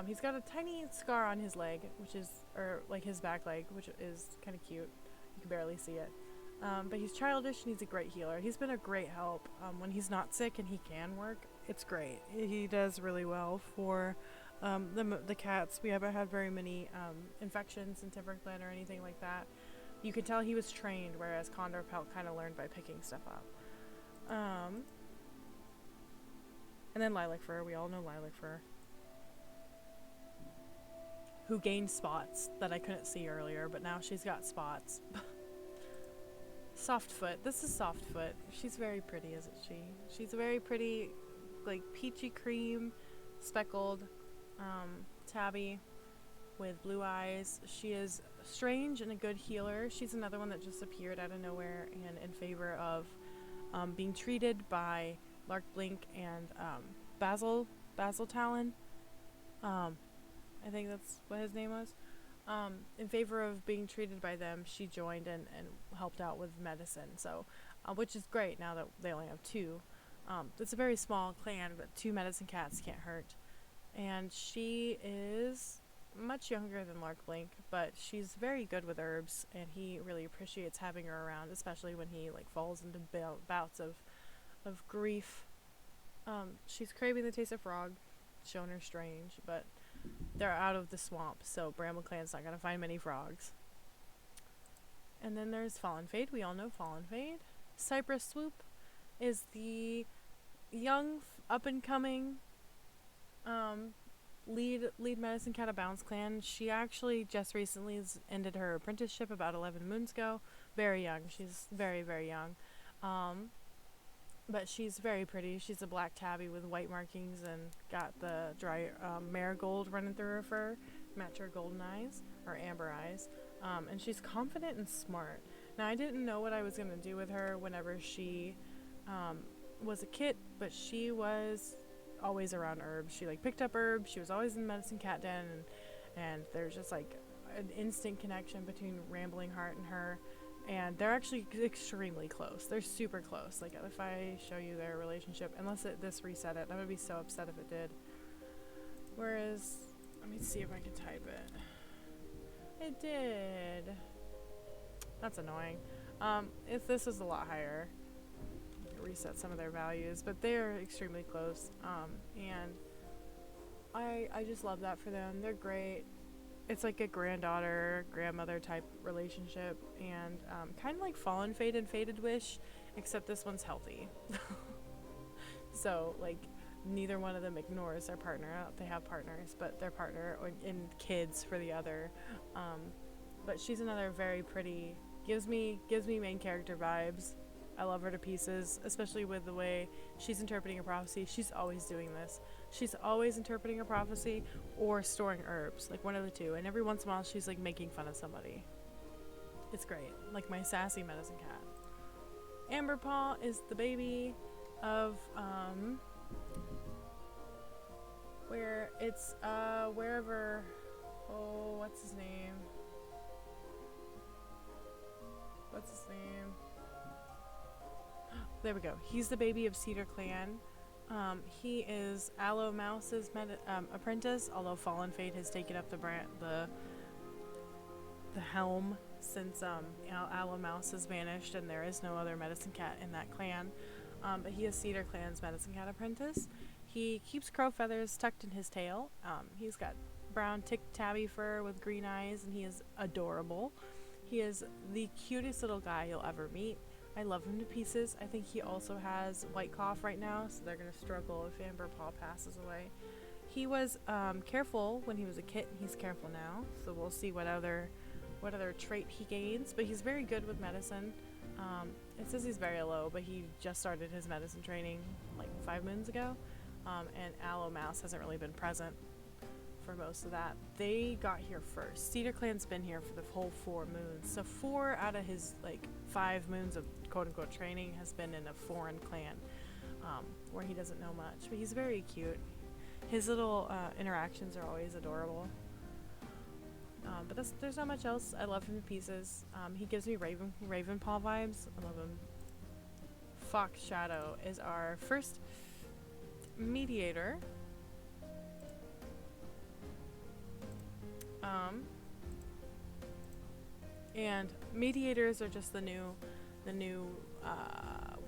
A: He's got a tiny scar on his leg, like his back leg, which is kind of cute. You can barely see it. But he's childish and he's a great healer. He's been a great help. When he's not sick and he can work, it's great. He does really well for the cats. We haven't had very many infections in Fogclan or anything like that. You could tell he was trained, whereas Condor Pelt kind of learned by picking stuff up. And then Lilac Fur. We all know Lilac Fur, who gained spots that I couldn't see earlier, but now she's got spots. Softfoot. This is Softfoot. She's very pretty, isn't she? She's very pretty, like peachy cream, speckled, tabby, with blue eyes. She is strange and a good healer. She's another one that just appeared out of nowhere and in favor of being treated by Lark Blink and Basil Talon. I think that's what his name was. In favor of being treated by them, she joined and helped out with medicine. So, which is great now that they only have 2. It's a very small clan, but 2 medicine cats can't hurt. And she is much younger than Lark Blink, but she's very good with herbs, and he really appreciates having her around, especially when he like falls into bouts of grief. She's craving the taste of frog, shown her strange, but they're out of the swamp, so Bramble Clan's not going to find many frogs. And then there's Fallen Fade. We all know Fallen Fade. Cypress Swoop is the young, up-and-coming lead medicine cat of Bounce Clan. She actually just recently ended her apprenticeship about 11 moons ago. Very young. She's very, very young. But she's very pretty. She's a black tabby with white markings and got the dry marigold running through her fur, match her golden eyes, or amber eyes. And she's confident and smart. Now, I didn't know what I was going to do with her whenever she was a kit, but she was always around herbs. She like picked up herbs. She was always in the medicine cat den, and there's just like an instant connection between Rambling Heart and her. And they're actually extremely close. They're super close. Like, if I show you their relationship, unless this reset it, I would be so upset if it did. Whereas, let me see if I can type it. It did. That's annoying. If this was a lot higher, reset some of their values, but they're extremely close. And I just love that for them. They're great. It's like a granddaughter, grandmother type relationship, and kind of like Fallen Fade and Faded Wish, except this one's healthy. So, like, neither one of them ignores their partner. They have partners, but their partner and kids for the other. But she's another very pretty, gives me main character vibes. I love her to pieces, especially with the way she's interpreting a prophecy. She's always doing this. She's always interpreting a prophecy or storing herbs, like one of the two. And every once in a while, she's like making fun of somebody. It's great. Like my sassy medicine cat. Amberpaw is the baby of, where it's, wherever, oh, what's his name? There we go. He's the baby of Cedar Clan. He is Aloe Mouse's apprentice, although Fallen Fate has taken up the helm since Aloe Mouse has vanished and there is no other medicine cat in that clan. But he is Cedar Clan's medicine cat apprentice. He keeps crow feathers tucked in his tail. He's got brown tabby fur with green eyes, and he is adorable. He is the cutest little guy you'll ever meet. I love him to pieces. I think he also has white cough right now, so they're going to struggle if Amberpaw passes away. He was careful when he was a kit, and he's careful now, so we'll see what other trait he gains. But he's very good with medicine. It says he's very low, but he just started his medicine training like 5 moons ago, and Aloe Mouse hasn't really been present for most of that. They got here first. Cedar Clan's been here for the whole 4 moons. So 4 out of his like 5 moons of quote-unquote training has been in a foreign clan, where he doesn't know much. But he's very cute. His little interactions are always adorable. But there's not much else. I love him to pieces. He gives me Ravenpaw vibes. I love him. Fox Shadow is our first mediator. And mediators are just the new the new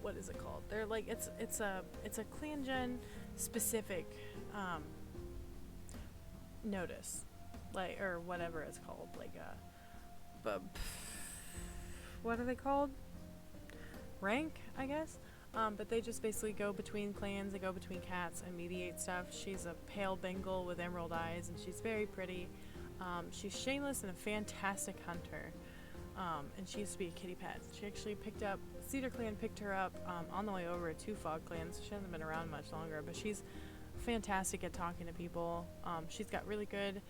A: what is it called? They're like it's a Clangen specific notice, like, or whatever it's called, like what are they called? Rank, I guess. But they just basically go between clans, they go between cats and mediate stuff. She's a pale Bengal with emerald eyes, and she's very pretty. She's shameless and a fantastic hunter. And she used to be a kitty pet. She actually Cedar Clan picked her up on the way over to Fogclan, so she hasn't been around much longer, but she's fantastic at talking to people. She's got really good,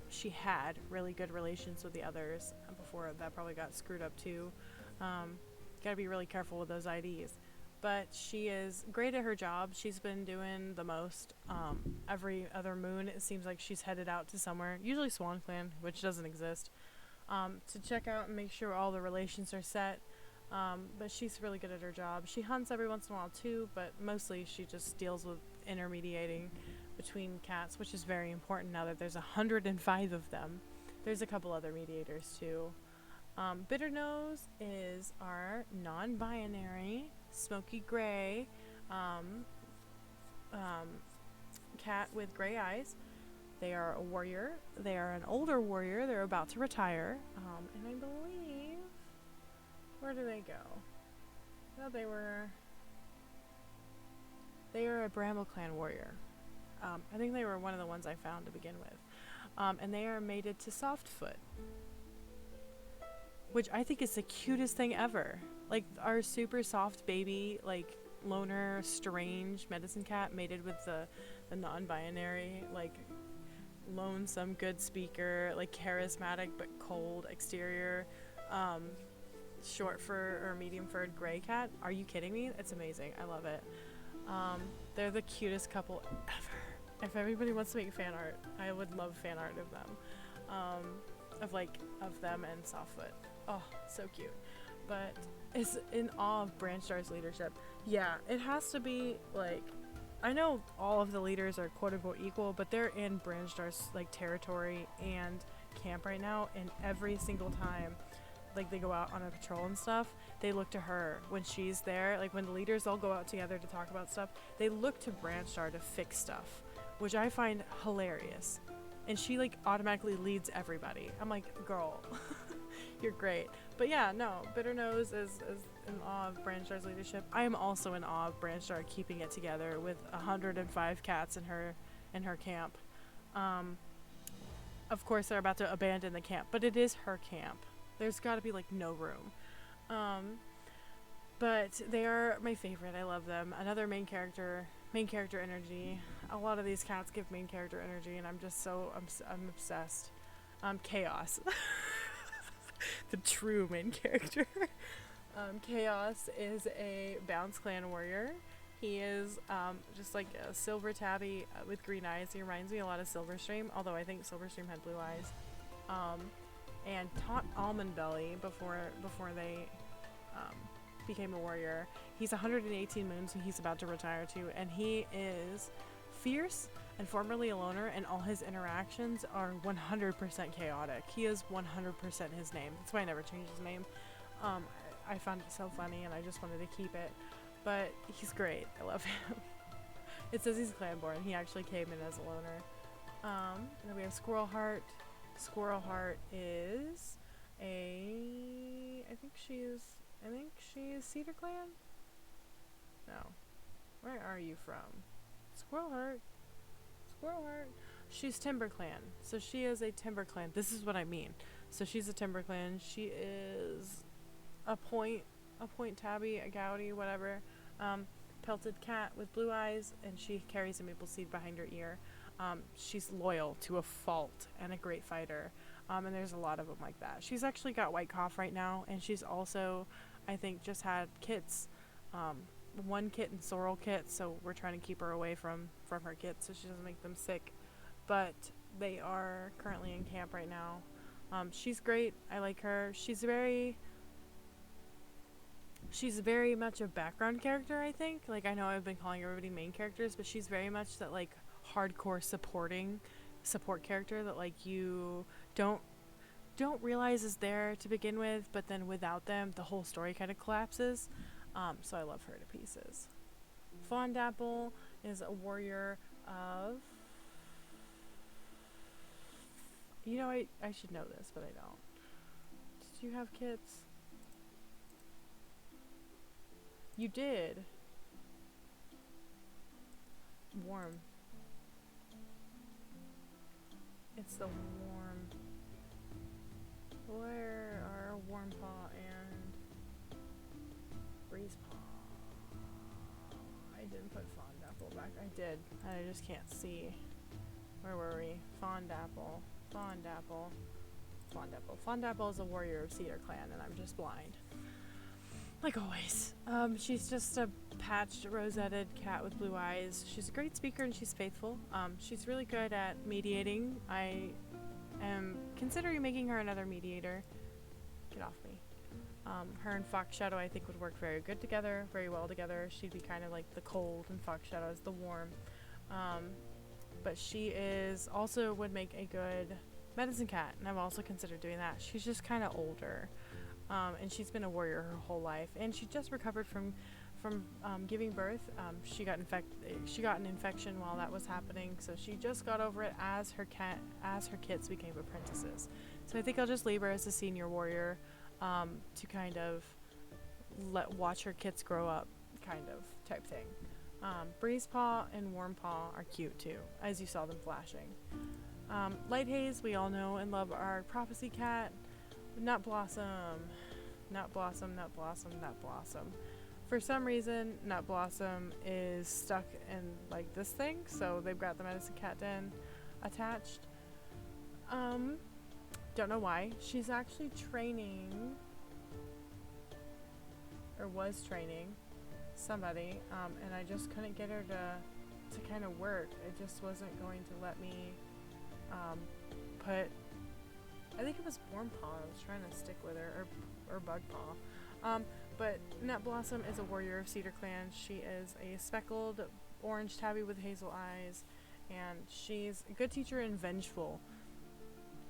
A: she had really good relations with the others before that probably got screwed up too. Gotta be really careful with those IDs. But she is great at her job. She's been doing the most. Every other moon, it seems like she's headed out to somewhere, usually Swan Clan, which doesn't exist, to check out and make sure all the relations are set. But she's really good at her job. She hunts every once in a while too, but mostly she just deals with intermediating between cats, which is very important now that there's 105 of them. There's a couple other mediators too. Bitternose is our non-binary, smoky gray cat with gray eyes. They are a warrior. They are an older warrior. They're about to retire. And I believe... Where do they go? Well, they are a Bramble Clan warrior. I think they were one of the ones I found to begin with. And they are mated to Softfoot, which I think is the cutest thing ever. Like, our super soft baby, like, loner, strange medicine cat mated with the non-binary, like, lonesome, good speaker, like, charismatic but cold exterior, short fur or medium furred gray cat. Are you kidding me? It's amazing. I love it. They're the cutest couple ever. If everybody wants to make fan art, I would love fan art of them. Of them and Softfoot. Oh, so cute. But it's in awe of Branchstar's leadership. Yeah, it has to be, like, I know all of the leaders are quote unquote equal, but they're in Branchstar's, like, territory and camp right now, and every single time, like, they go out on a patrol and stuff, they look to her when she's there. Like, when the leaders all go out together to talk about stuff, they look to Branchstar to fix stuff, which I find hilarious. And she, like, automatically leads everybody. I'm like, girl, you're great. But yeah, no, Bitternose is in awe of Branchstar's leadership. I am also in awe of Branchstar keeping it together with 105 cats in her camp. Of course, they're about to abandon the camp, but it is her camp. There's got to be, like, no room. But they are my favorite. I love them. Another main character energy. A lot of these cats give main character energy, and I'm just I'm obsessed. Chaos. The true main character. Chaos is a Bounce Clan warrior. He is just like a silver tabby with green eyes. He reminds me a lot of Silverstream, although I think Silverstream had blue eyes. And taught Almond Belly before they became a warrior. He's 118 moons, and he's about to retire too. And he is fierce and formerly a loner, and all his interactions are 100% chaotic. He is 100% his name. That's why I never changed his name. I found it so funny, and I just wanted to keep it. But he's great. I love him. It says he's clanborn. He actually came in as a loner. And then we have Squirrel Heart. Squirrel Heart is I think she's Cedar Clan? No. Where are you from? Squirrel Heart. She's Timber Clan. So she is a Timber Clan. This is what I mean. So she's a Timber Clan. She is a point tabby, a gouty, whatever. Pelted cat with blue eyes, and she carries a maple seed behind her ear. She's loyal to a fault and a great fighter. And there's a lot of them like that. She's actually got white cough right now, and she's also, I think, just had kits. One kitten, sorrel kit, so we're trying to keep her away from her kits so she doesn't make them sick. But they are currently in camp right now. She's great. I like her. She's very much a background character, I think. Like, I know I've been calling everybody main characters, but she's very much that, like, hardcore support character that, like, you don't don't realize is there to begin with, but then without them, the whole story kind of collapses. So I love her to pieces. Fondapple is a warrior of... You know, I should know this, but I don't. Did you have kids? You did. Warm. It's the warm. Where are Warm Paw and Breeze Paw? I didn't put Fondapple back. I did. I just can't see. Where were we? Fondapple. Fondapple. Fondapple. Fondapple is a warrior of Cedar Clan, and I'm just blind. Like always. She's just a patched, rosetted cat with blue eyes. She's a great speaker and she's faithful. She's really good at mediating. I am considering making her another mediator. Get off me. Her and Fox Shadow I think would work very good together, very well together. She'd be kind of like the cold and Fox Shadow is the warm. But she is also would make a good medicine cat, and I've also considered doing that. She's just kind of older. And she's been a warrior her whole life, and she just recovered from giving birth. She got an infection while that was happening, so she just got over it as her kids became apprentices. So I think I'll just leave her as a senior warrior to kind of watch her kids grow up, kind of type thing. Breeze Paw and Warm Paw are cute too, as you saw them flashing. Light Haze, we all know and love our prophecy cat. Nut Blossom. Nut Blossom, Nut Blossom, Nut Blossom. For some reason, Nut Blossom is stuck in like this thing, so they've got the medicine cat den attached. Don't know why. She's actually training, or was training, somebody, and I just couldn't get her to kind of work. It just wasn't going to let me put... I think it was Warm Paw I was trying to stick with her, or Bug Paw. But Nut Blossom is a warrior of Cedar Clan. She is a speckled orange tabby with hazel eyes, and she's a good teacher and vengeful.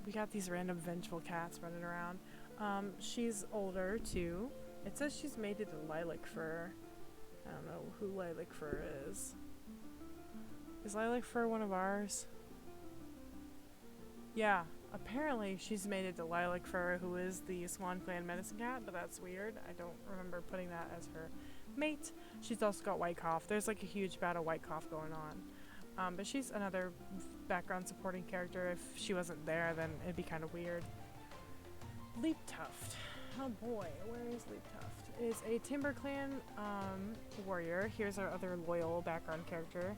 A: We got these random vengeful cats running around. She's older too. It says she's mated to Lilac Fur. I don't know who Lilac Fur is. Is Lilac Fur one of ours? Yeah. Apparently, she's mated to Lilac Fur, who is the Swan Clan medicine cat, but that's weird. I don't remember putting that as her mate. She's also got White Cough. There's like a huge bout of White Cough going on. But she's another background supporting character. If she wasn't there, then it'd be kind of weird. Leap Tuft. Oh boy, where is Leap Tuft? Is a Timber Clan warrior. Here's our other loyal background character.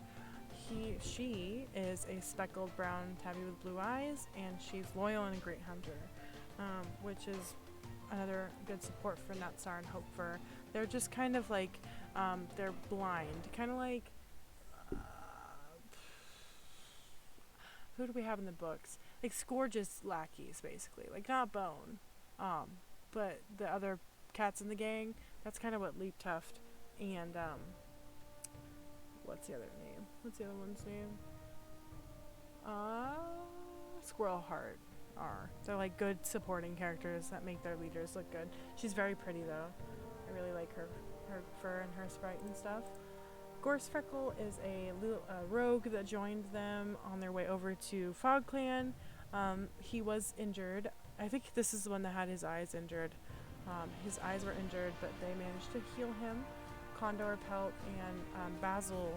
A: She is a speckled brown tabby with blue eyes, and she's loyal and a great hunter, which is another good support for Nutstar and Hope Fur. They're just kind of like, they're blind, kind of like, who do we have in the books? Like Scourge's lackeys, basically, like not Bone, but the other cats in the gang. That's kind of what Leap Tuft and what's the other name? What's the other one's name? Squirrel Heart are. They're like good supporting characters that make their leaders look good. She's very pretty though. I really like her fur and her sprite and stuff. Gorsefreckle is a rogue that joined them on their way over to Fogclan. He was injured. I think this is the one that had his eyes injured. His eyes were injured, but they managed to heal him. Condor Pelt and Basil,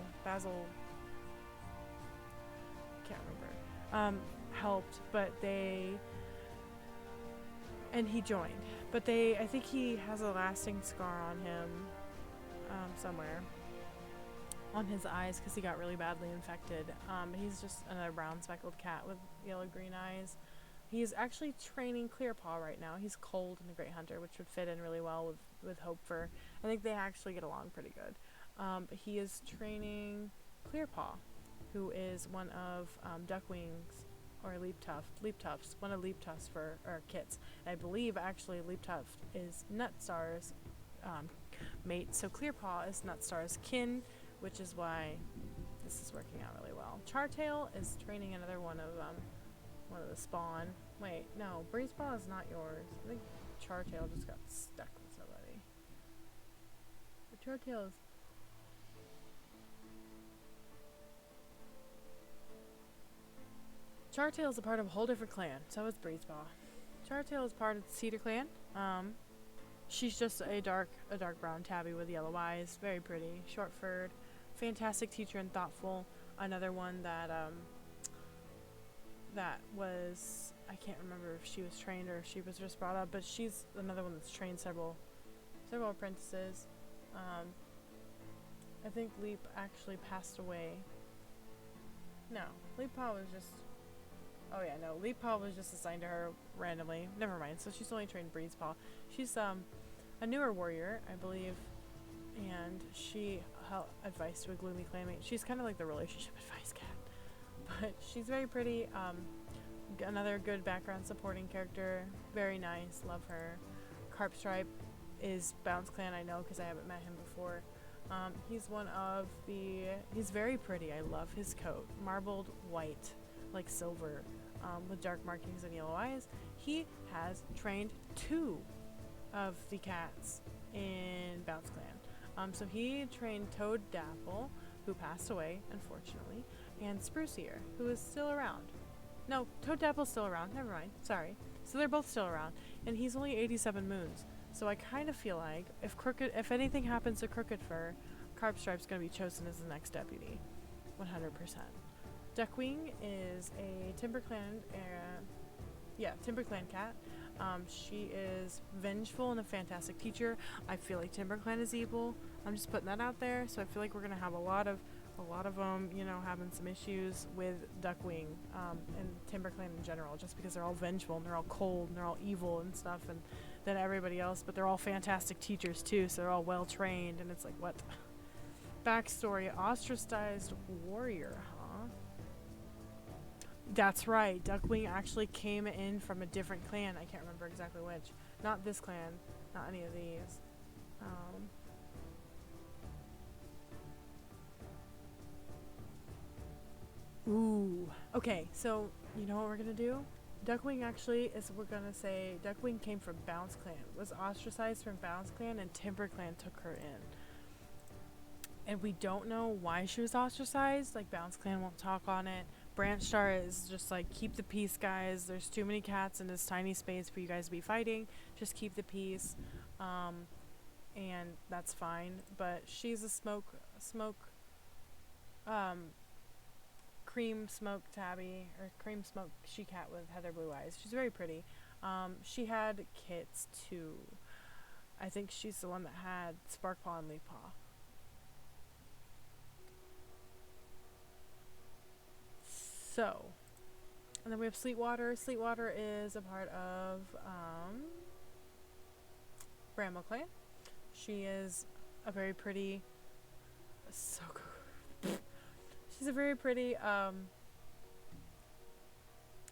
A: can't remember, helped, but and he joined, but I think he has a lasting scar on him, somewhere, on his eyes, because he got really badly infected. He's just another brown speckled cat with yellow-green eyes. He's actually training Clearpaw right now. He's cold and a great hunter, which would fit in really well with Hope Fur. I think they actually get along pretty good. But he is training Clearpaw, who is one of Duckwing's, or Leap Tuft's, one of Leap Tuft's kits. And I believe actually Leap Tuft is Nutstar's mate, so Clearpaw is Nutstar's kin, which is why this is working out really well. Chartail is training another one of the spawn, Wait, no, Breezeball is not yours. I think Chartail just got stuck with somebody. But Chartail is... Chartail is a part of a whole different clan. So is Breezeball. Chartail is part of the Cedar clan. She's just a dark brown tabby with yellow eyes. Very pretty, short-furred, fantastic teacher and thoughtful. Another one that that was, I can't remember if she was trained or if she was just brought up, but she's another one that's trained several apprentices. I think Leap actually passed away. No, Leappaw was just... Oh yeah, no, Leappaw was just assigned to her randomly. Never mind, so she's only trained Breezepaw. She's a newer warrior, I believe, and she held advice to a gloomy clanmate. She's kind of like the relationship advice cat, but she's very pretty. Another good background supporting character, very nice, love her. Carpstripe is Bounce Clan, I know because I haven't met him before. He's one of the... He's very pretty, I love his coat. Marbled white, like silver, with dark markings and yellow eyes. He has trained 2 of the cats in Bounce Clan. So he trained Toad Dapple, who passed away, unfortunately, and Spruce Ear, who is still around. No, Toad Dapple's still around, never mind, sorry. So they're both still around, and he's only 87 moons. So I kind of feel like if anything happens to Crooked Fur, Carpstripe's going to be chosen as the next deputy. 100%. Duckwing is a TimberClan, TimberClan cat. She is vengeful and a fantastic teacher. I feel like TimberClan is evil. I'm just putting that out there. So I feel like we're gonna have a lot of them, having some issues with Duckwing and TimberClan in general, just because they're all vengeful and they're all cold and they're all evil and stuff, and than everybody else. But they're all fantastic teachers too, so they're all well trained. And it's like, what? Backstory: ostracized warrior, huh? That's right. Duckwing actually came in from a different clan. I can't remember exactly which. Not this clan. Not any of these. Ooh. Okay, so you know what we're gonna do? Duckwing actually is, we're gonna say, Duckwing came from Bounce Clan. Was ostracized from Bounce Clan, and TimberClan took her in. And we don't know why she was ostracized. Like, Bounce Clan won't talk on it. Branchstar is just like, keep the peace, guys. There's too many cats in this tiny space for you guys to be fighting. Just keep the peace. And that's fine. But she's a cream smoke tabby, or cream smoke she-cat with heather blue eyes. She's very pretty. She had kits too. I think she's the one that had Sparkpaw and Leappaw. So, and then we have Sleetwater. Sleetwater is a part of Bramble Clan. She is a very pretty, so good. She's a very pretty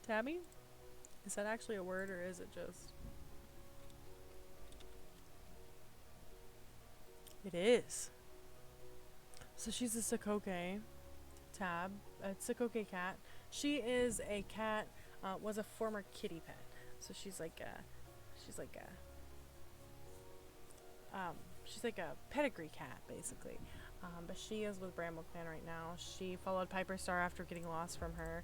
A: tabby. Is that actually a word, or is it just? It is. So she's a Sokoke tab, a Sokoke cat. She is a cat, was a former kitty pet. So she's like a pedigree cat, basically. But she is with Bramble Clan right now. She followed Piper Star after getting lost from her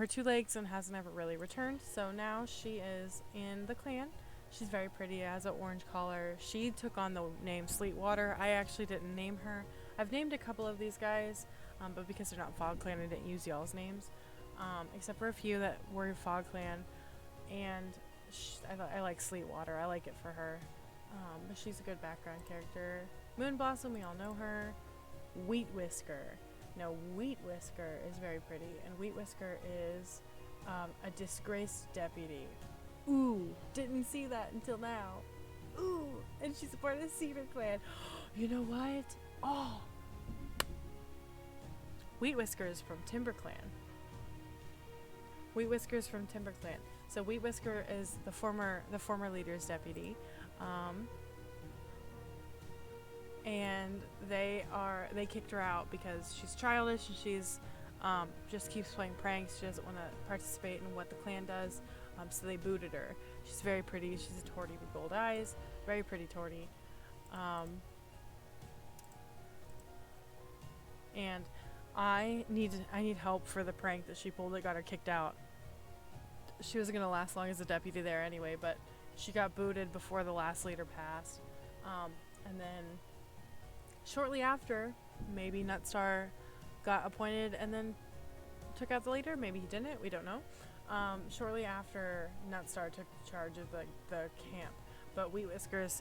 A: 2 legs, and hasn't ever really returned. So now she is in the clan. She's very pretty, has an orange collar. She took on the name Sleetwater. I actually didn't name her. I've named a couple of these guys, but because they're not Fogclan, I didn't use y'all's names, except for a few that were Fogclan. And I like Sleetwater. I like it for her. But she's a good background character. Moonblossom, we all know her. Wheat Whisker. No, Wheat Whisker is very pretty, and Wheat Whisker is a disgraced deputy. Ooh, didn't see that until now. Ooh, and she's a part of the Cedar Clan. You know what? Oh, Wheat Whisker is from TimberClan. Wheat Whisker is from TimberClan. So Wheat Whisker is the former leader's deputy. And they kicked her out because she's childish and she's just keeps playing pranks. She doesn't want to participate in what the clan does, so they booted her. She's very pretty. She's a tortie with gold eyes. Very pretty tortie. And I need help for the prank that she pulled that got her kicked out. She wasn't gonna last long as a deputy there anyway, but she got booted before the last leader passed. And then shortly after, maybe Nutstar got appointed and then took out the leader. Maybe he didn't. We don't know. Shortly after, Nutstar took charge of the camp, but Wheat Whisker is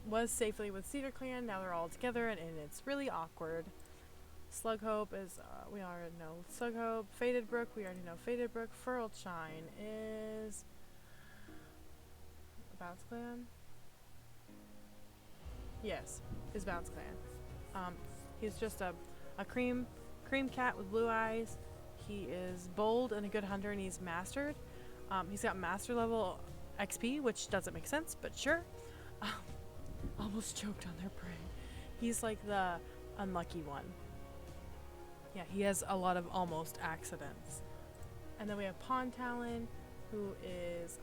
A: was safely with Cedar Clan. Now they're all together, and it's really awkward. Slughope is, we already know Slughope. Faded Brook, we already know Faded Brook. Furled Shine is Bounce Clan? Yes, is Bounce Clan. He's just a cream cat with blue eyes. He is bold and a good hunter, and he's mastered. He's got master level XP, which doesn't make sense, but sure. Almost choked on their prey. He's like the unlucky one. Yeah, he has a lot of almost accidents. And then we have Pond Talon, who is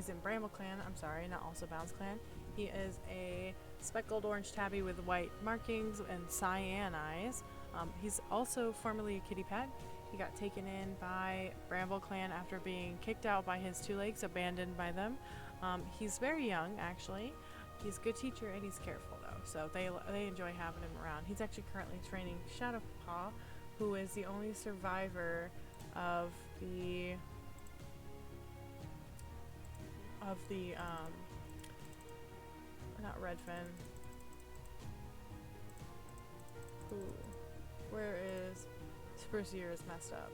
A: in Bramble Clan. I'm sorry, not also Bounce Clan. He is a speckled orange tabby with white markings and cyan eyes. He's also formerly a kitty pet. He got taken in by Bramble Clan after being kicked out by his two legs, abandoned by them. He's very young, actually. He's a good teacher, and he's careful, though, so they enjoy having him around. He's actually currently training Shadowpaw, who is the only survivor of the not Redfin. Ooh, where is Spruce Year is messed up.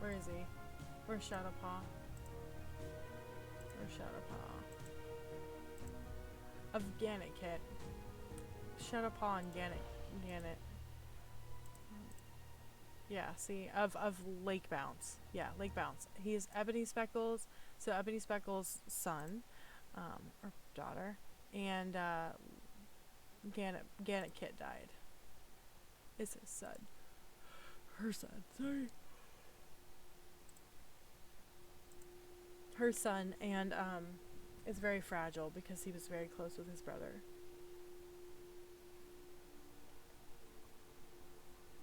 A: Where is he? Where's Shadowpaw? Where's Shadowpaw? Of Gannett Kit. Shadowpaw and Gannett. Yeah, see, of Lake Bounce. Yeah, Lake Bounce. He is Ebony Speckles, so Ebony Speckles' son, or daughter, and Gannett Kit died. Is his son. Her son, sorry. Her son, and is very fragile because he was very close with his brother.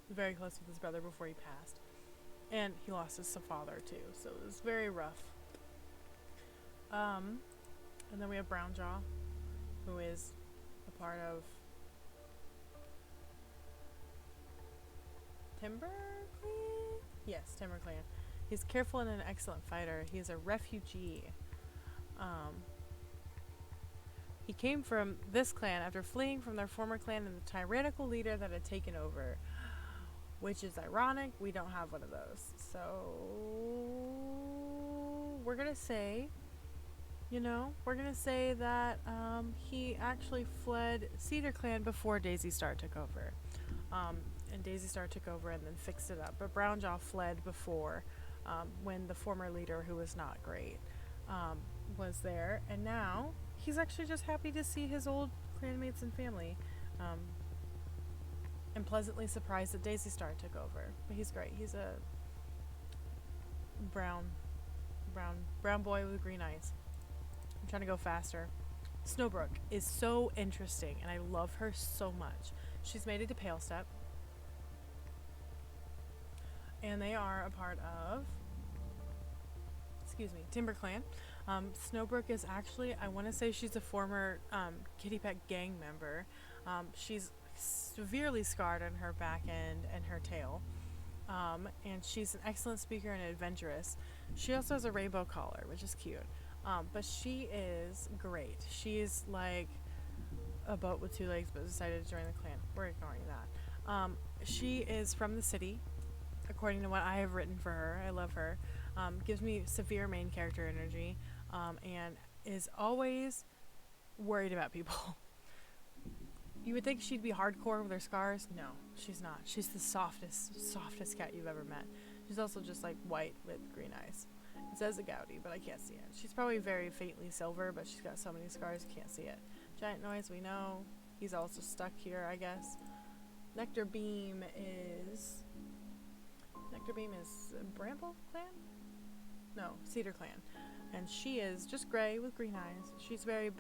A: Very close with his brother before he passed. And he lost his father too, so it was very rough. And then we have Brownjaw, who is a part of Timber Clan? Yes, Timber Clan. He's careful and an excellent fighter. He is a refugee. He came from this clan after fleeing from their former clan and the tyrannical leader that had taken over. Which is ironic. We don't have one of those. So we're gonna say, that he actually fled Cedar Clan before Daisy Star took over. And Daisy Star took over and then fixed it up. But Brownjaw fled before, when the former leader, who was not great, was there. And now he's actually just happy to see his old clanmates and family. And pleasantly surprised that Daisy Star took over. But he's great. He's a brown boy with green eyes. I'm trying to go faster. Snowbrook is so interesting, and I love her so much. She's made it to Pale Step. And they are a part of, Timber Clan. Snowbrook is actually, I want to say she's a former Kitty Pet gang member. She's severely scarred on her back end and her tail. And she's an excellent speaker and adventurous. She also has a rainbow collar, which is cute. But she is great. She's like a boat with two legs, but decided to join the clan. We're ignoring that. She is from the city, according to what I have written for her. I love her. Gives me severe main character energy, and is always worried about people. You would think she'd be hardcore with her scars. No, she's not. She's the softest cat you've ever met. She's also just like white with green eyes. It says a Gouty, but I can't see it. She's probably very faintly silver, but she's got so many scars, you can't see it. Giant Noise, we know. He's also stuck here, I guess. Nectar Beam is Bramble Clan? No, Cedar Clan. And she is just gray with green eyes. She's very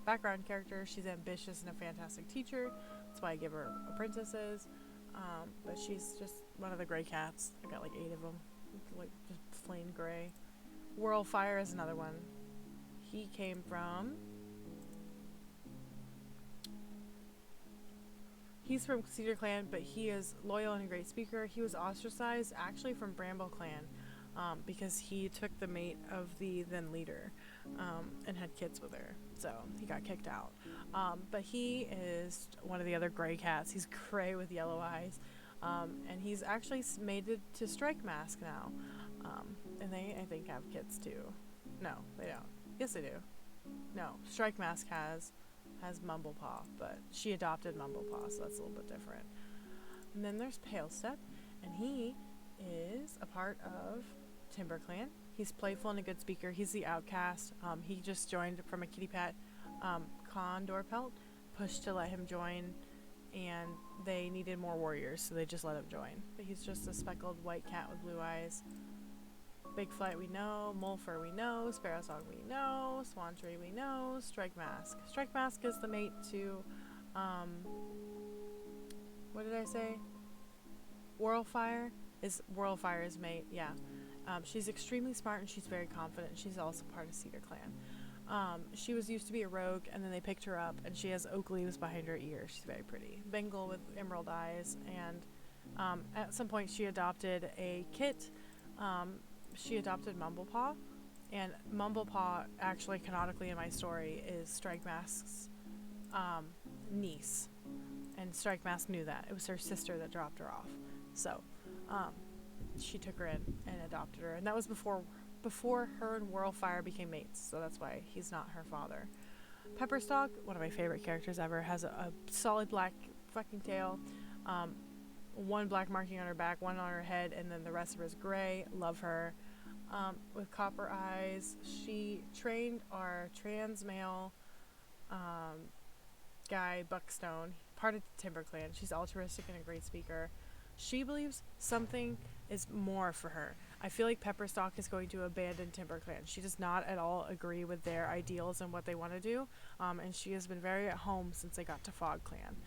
A: background character. She's ambitious and a fantastic teacher. That's why I give her apprentices. But she's just one of the gray cats. I got like 8 of them. Like just plain gray. Whirlfire is another one. He came from... He's from Cedar Clan, but he is loyal and a great speaker. He was ostracized actually from Bramble Clan because he took the mate of the then leader and had kids with her. So he got kicked out. But he is one of the other gray cats. He's gray with yellow eyes. And he's actually mated to Strike Mask now. And they, I think, have kids too. No, they don't. Yes, they do. No, Strike Mask has Mumblepaw, but she adopted Mumblepaw, so that's a little bit different. And then there's Palestep, and he is a part of Timber Clan. He's playful and a good speaker. He's the outcast. He just joined from a kitty pet condor pelt, pushed to let him join, and they needed more warriors, so they just let him join. But he's just a speckled white cat with blue eyes. Big Flight we know, Mulfur we know, Sparrow Song we know, Swan Tree we know, Strike Mask. Strike Mask is the mate to, what did I say? Whirlfire's mate, yeah. She's extremely smart and she's very confident. She's also part of Cedar Clan. She was used to be a rogue and then they picked her up and she has oak leaves behind her ears. She's very pretty. Bengal with emerald eyes, and at some point she adopted a kit. She adopted Mumblepaw, and Mumblepaw actually canonically in my story is Strike Mask's niece, and Strike Mask knew that. It was her sister that dropped her off, so she took her in and adopted her, and that was before her and Whirlfire became mates, so that's why he's not her father. Pepperstalk, one of my favorite characters ever, has a solid black fucking tail, one black marking on her back, one on her head, and then the rest of her is gray. Love her. With copper eyes. She trained our trans male guy, Buckstone, part of the Timber Clan. She's altruistic and a great speaker. She believes something is more for her. I feel like Pepperstalk is going to abandon Timber Clan. She does not at all agree with their ideals and what they want to do, and she has been very at home since they got to Fogclan.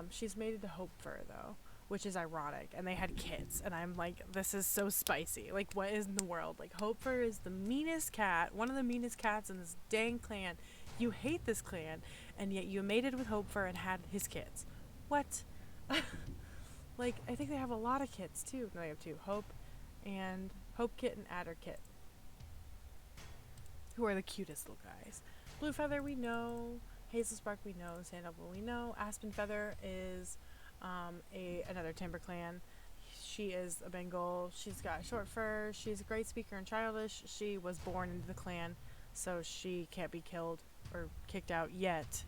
A: She's mated to Hopefur, though, which is ironic, and they had kids, and I'm like, this is so spicy. Like, what is in the world? Like, Hopefur is the meanest cat, one of the meanest cats in this dang clan. You hate this clan, and yet you mated with Hopefur and had his kids. What? Like, I think they have a lot of kids, too. No, they have 2. Hope Kit and Adder Kit, who are the cutest little guys. Blue Feather, we know. Hazel Spark, we know. Sandalwood, we know. Aspen Feather is another Timber Clan. She is a Bengal. She's got short fur. She's a great speaker and childish. She was born into the clan, so she can't be killed or kicked out yet.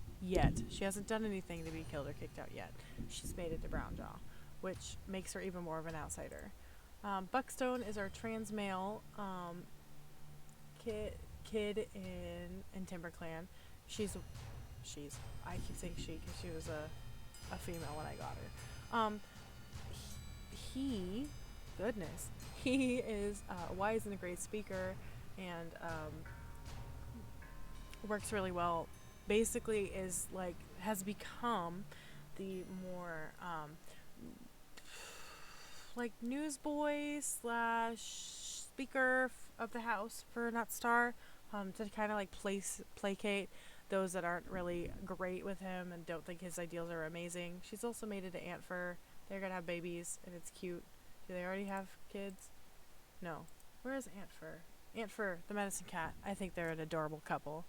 A: She hasn't done anything to be killed or kicked out yet. She's mated to Brownjaw, which makes her even more of an outsider. Buckstone is our trans male kid in Timber Clan. I keep saying she because she was a female when I got her. He is wise and a great speaker, and works really well. Basically is like, has become the more like newsboy / speaker of the house for Branchstar, to kind of like placate those that aren't really great with him and don't think his ideals are amazing. She's also mated to Antfur. They're gonna have babies, and it's cute. Do they already have kids? No. Where is Antfur? Antfur, the medicine cat. I think they're an adorable couple.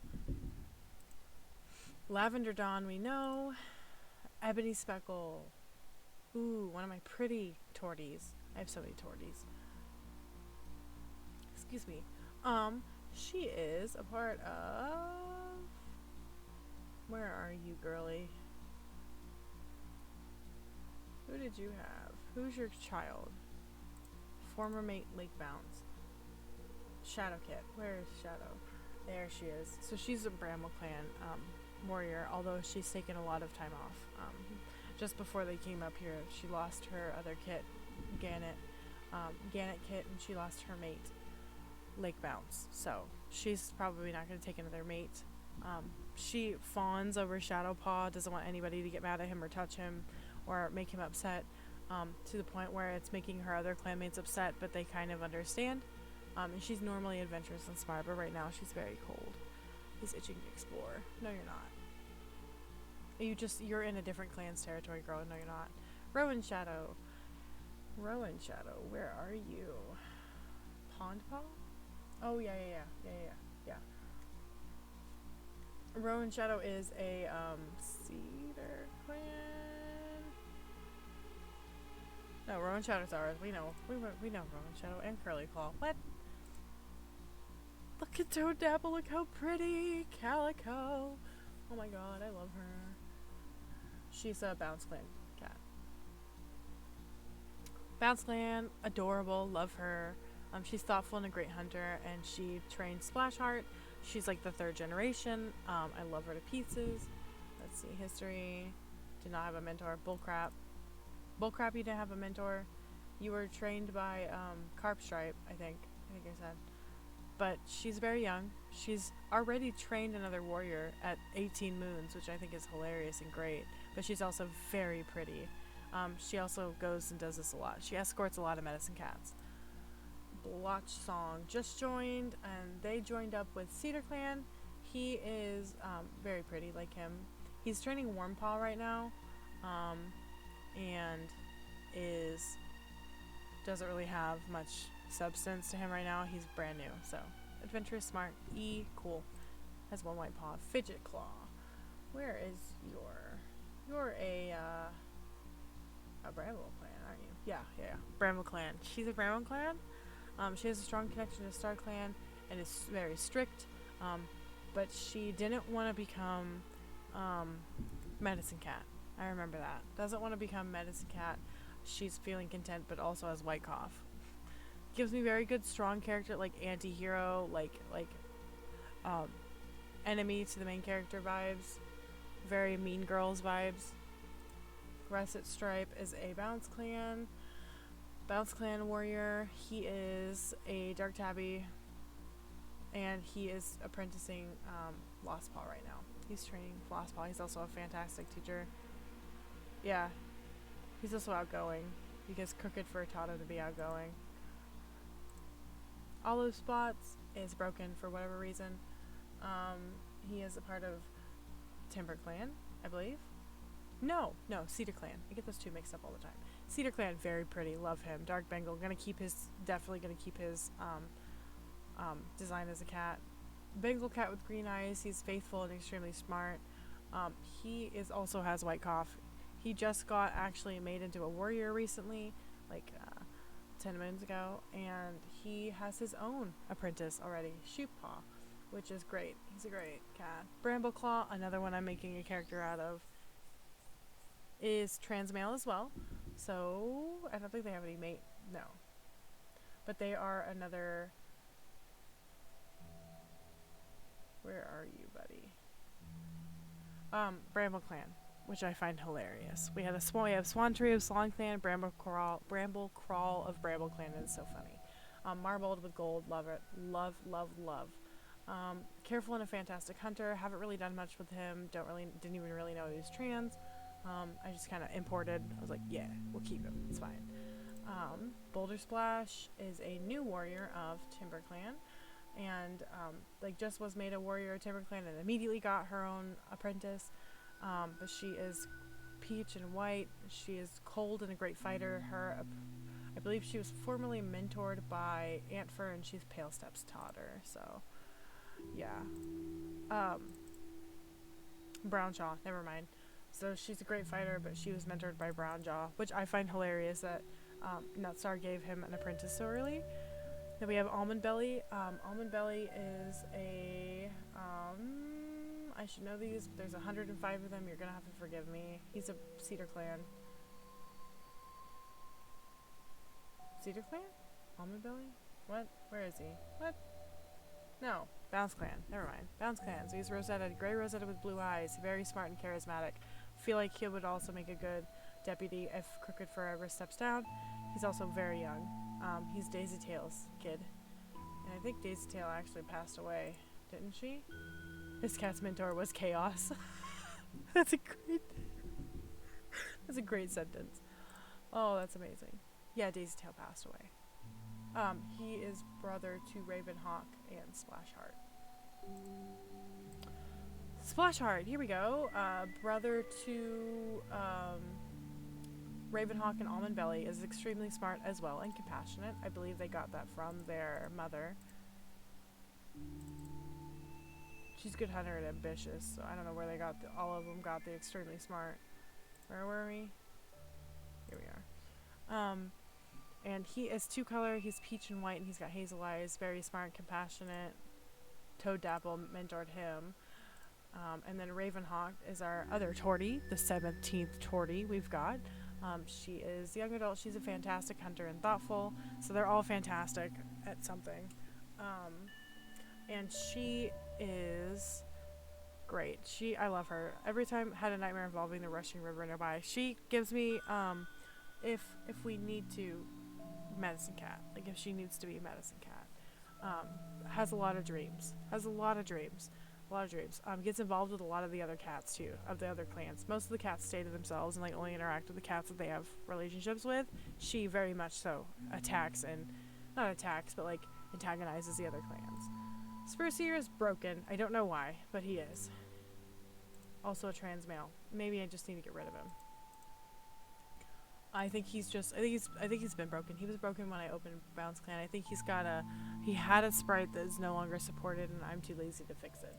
A: Lavender Dawn, we know. Ebony Speckle. Ooh, one of my pretty torties. I have so many torties. Excuse me. She is a part of... Where are you, girly? Who did you have? Who's your child? Former mate, Lake Bounds. Shadow Kit. Where is Shadow? There she is. So she's a Bramble Clan. warrior, although she's taken a lot of time off. Just before they came up here, she lost her other kit, Gannett kit, and she lost her mate, Lake Bounce. So she's probably not going to take another mate. She fawns over Shadowpaw, doesn't want anybody to get mad at him or touch him or make him upset, to the point where it's making her other clanmates upset, but they kind of understand. And she's normally adventurous and smart, but right now she's very cold. He's itching to explore. No, you're not. You're in a different clan's territory, girl. No, you're not. Rowan Shadow, where are you? Pond Paw? Oh, yeah. Rowan Shadow is a, Cedar Clan. No, Rowan Shadow's ours. We know Rowan Shadow and Curly Claw. What? Look at Toad Dapple, look how pretty! Calico! Oh my god, I love her. She's a Bounce Clan cat. Bounce Clan, adorable, love her. She's thoughtful and a great hunter, and she trained Splashheart. She's like the 3rd generation. I love her to pieces. Let's see, history. Did not have a mentor. Bullcrap. Bullcrap, you didn't have a mentor. You were trained by Carpstripe, I think I said. But she's very young. She's already trained another warrior at 18 moons, which I think is hilarious and great. But she's also very pretty. She also goes and does this a lot. She escorts a lot of medicine cats. Blotch Song just joined, and they joined up with Cedar Clan. He is very pretty, like him. He's training Wormpaw right now, and doesn't really have much substance to him right now. He's brand new, so adventurous, smart, cool. Has 1 white paw. Fidget Claw. Where is you're a Bramble Clan, aren't you? Yeah. Bramble Clan. She's a Bramble Clan. She has a strong connection to Star Clan and is very strict. But she didn't want to become Medicine Cat. I remember that. Doesn't want to become Medicine Cat. She's feeling content, but also has White Cough. Gives me very good strong character, like anti-hero, like enemy to the main character vibes. Very Mean Girls vibes. Russet Stripe is a Bounce Clan warrior. He is a Dark Tabby, and he is apprenticing Lost Paw right now. He's training Lost Paw. He's also a fantastic teacher. Yeah, he's also outgoing because Crooked Fur taught him to be outgoing. Olive Spots is broken for whatever reason. He is a part of Timber Clan, I believe. No, Cedar Clan. I get those two mixed up all the time. Cedar Clan, very pretty, love him. Dark Bengal, definitely gonna keep his design as a cat. Bengal cat with green eyes. He's faithful and extremely smart. He also has White Cough. He just got actually made into a warrior recently, like 10 minutes ago, and he has his own apprentice already, Sheeppaw, which is great. He's a great cat. Brambleclaw, another one I'm making a character out of, is transmale as well. So I don't think they have any mate. No, but they are another. Where are you, buddy? Bramble Clan, which I find hilarious. We have Swan Tree of Swan Clan, Bramble Crawl of Bramble Clan. It's so funny. Marbled with gold, love it, love. Careful and a fantastic hunter. Haven't really done much with him. Didn't even really know he was trans. I just kind of imported. I was like, yeah, we'll keep him. It's fine. Boulder Splash is a new warrior of Timber Clan, and just was made a warrior of Timber Clan and immediately got her own apprentice. But she is peach and white. She is cold and a great fighter. I believe she was formerly mentored by Antfer, and she's Pale Steps taught her. So, yeah. Brownjaw, never mind. So she's a great fighter, but she was mentored by Brownjaw, which I find hilarious that Nutstar gave him an apprentice so early. Then we have Almond Belly. Almond Belly is a... I should know these, but there's 105 of them. You're going to have to forgive me. He's a Cedar Clan. Cedar Clan? Almond Belly? What? Where is he? What? No. Bounce Clan. Never mind. Bounce Clan. So he's Rosetta, gray Rosetta with blue eyes. Very smart and charismatic. Feel like he would also make a good deputy if Crooked forever steps down. He's also very young. He's Daisy Tail's kid. And I think Daisy Tail actually passed away, didn't she? This cat's mentor was Chaos. That's a great sentence. Oh, that's amazing. Yeah, Daisy Tail passed away. He is brother to Ravenhawk and Splashheart. Splashheart, here we go. Brother to Ravenhawk and Almond Belly, is extremely smart as well and compassionate. I believe they got that from their mother. She's good hunter and ambitious, so I don't know where they got all of them got the extremely smart. Where were we? Here we are. And he is 2-color. He's peach and white, and he's got hazel eyes. Very smart, compassionate. Toad Dapple mentored him. And then Ravenhawk is our other Tortie, the 17th Tortie we've got. She is young adult. She's a fantastic hunter and thoughtful. So they're all fantastic at something. And she is great. I love her. Every time I had a nightmare involving the rushing river nearby, she gives me, if we need to, medicine cat. Like if she needs to be medicine cat. Has a lot of dreams. Gets involved with a lot of the other cats too, of the other clans. Most of the cats stay to themselves and like only interact with the cats that they have relationships with. She very much so attacks and, not attacks, but like antagonizes the other clans. Spruceear is broken. I don't know why, but he is. Also a trans male. Maybe I just need to get rid of him. I think he's been broken. He was broken when I opened Bounce Clan. I think he had a sprite that is no longer supported and I'm too lazy to fix it.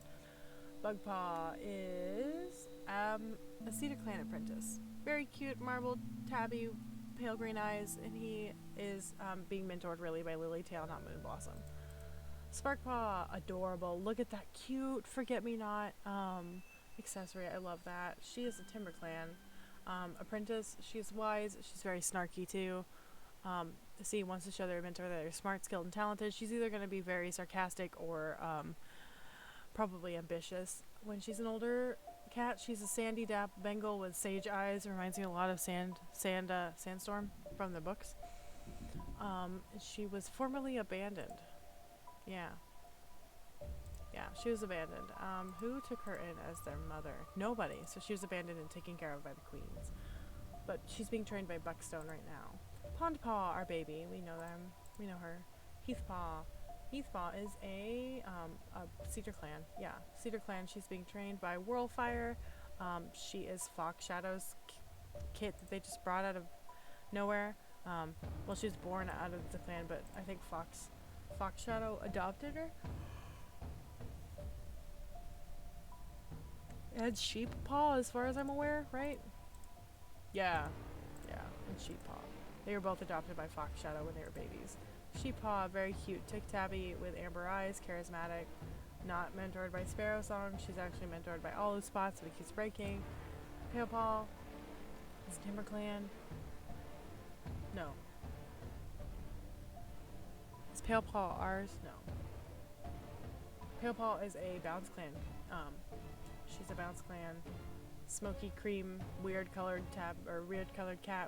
A: Bugpaw is a Cedar Clan apprentice. Very cute, marbled, tabby, pale green eyes, and he is being mentored really by Lilytail, not Moonblossom. Sparkpaw, adorable. Look at that cute forget-me-not accessory. I love that. She is a Timber Clan apprentice. She's wise. She's very snarky too. C wants to show their mentor that they're smart, skilled, and talented. She's either going to be very sarcastic or probably ambitious. When she's an older cat, she's a sandy dap Bengal with sage eyes. Reminds me a lot of Sandstorm from the books. She was formerly abandoned. Yeah, she was abandoned. Who took her in as their mother? Nobody. So she was abandoned and taken care of by the queens. But she's being trained by Buckstone right now. Pondpaw, our baby. We know them. We know her. Heathpaw. Heathpaw is a Cedar Clan. Yeah, Cedar Clan. She's being trained by Whirlfire. She is Fox Shadow's kit that they just brought out of nowhere. Well, she was born out of the clan, but I think Fox Shadow adopted her. And Sheeppaw, as far as I'm aware, right? Yeah, and Sheeppaw. They were both adopted by Fox Shadow when they were babies. Sheeppaw, very cute, tick-tabby with amber eyes, charismatic, not mentored by Sparrow Song. She's actually mentored by Olu Spots, but he keeps breaking. Palepaw is Timber Clan. No. Is Palepaw ours? No. Palepaw is a Bounce Clan. She's a Bounce Clan, smoky cream, weird colored cat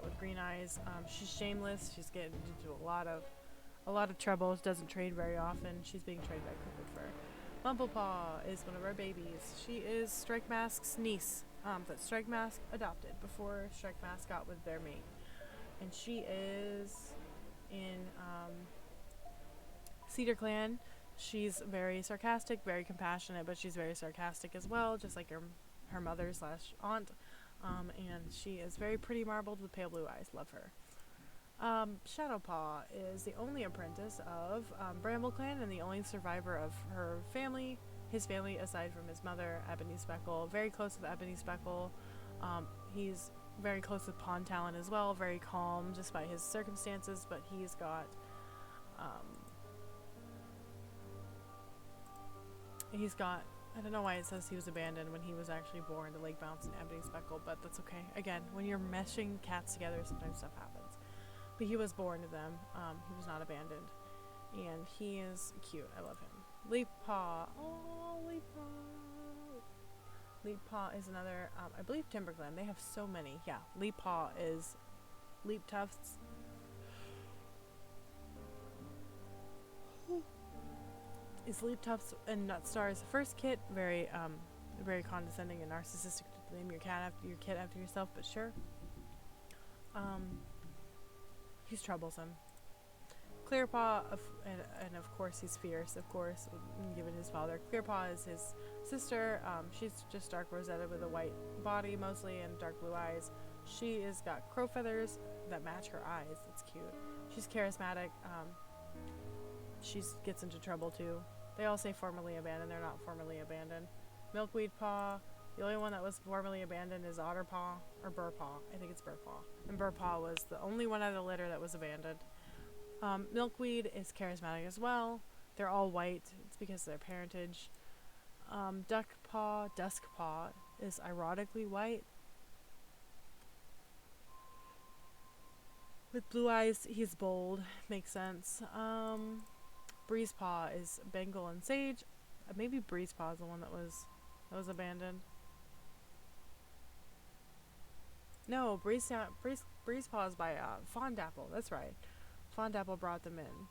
A: with green eyes. She's shameless. She's getting into a lot of trouble. Doesn't train very often. She's being trained by Crooked Fur. Mumblepaw is one of our babies. She is Strike Mask's niece. That Strike Mask adopted before Strike Mask got with their mate, and she is in Cedar Clan. She's very sarcastic, very compassionate, but she's very sarcastic as well, just like her mother / aunt. And she is very pretty marbled with pale blue eyes. Love her. Shadowpaw is the only apprentice of Bramble Clan and the only survivor of her family, his family aside from his mother, Ebony Speckle. Very close with Ebony Speckle. He's very close with Pond Talon as well, very calm despite his circumstances, but he's got I don't know why it says he was abandoned when he was actually born to Lake Bounce and Ebony Speckle, but that's okay. Again, when you're meshing cats together, sometimes stuff happens. But he was born to them. He was not abandoned. And he is cute. I love him. Leap Paw. Oh, Leap Paw. Leap Paw is another, I believe TimberClan. They have so many. Yeah, Leap Paw is Leap Tufts. Is Leap Tufts and Nutstar's first kit. Very, very condescending and narcissistic to name your kid after yourself, but sure. He's troublesome. Clearpaw, and of course he's fierce, of course, given his father. Clearpaw is his sister. She's just dark rosetted with a white body mostly and dark blue eyes. She has got crow feathers that match her eyes. That's cute. She's charismatic. She gets into trouble too. They all say formerly abandoned. They're not formerly abandoned. Milkweed Paw. The only one that was formerly abandoned is Otterpaw or Burrpaw. I think it's Burrpaw. And Burrpaw was the only one out of the litter that was abandoned. Milkweed is charismatic as well. They're all white. It's because of their parentage. Duskpaw is ironically white. With blue eyes, he's bold. Makes sense. Breezepaw is Bengal and Sage. Maybe Breezepaw is the one that was abandoned. No, Breezepaw is by Fondapple. That's right. Fondapple brought them in.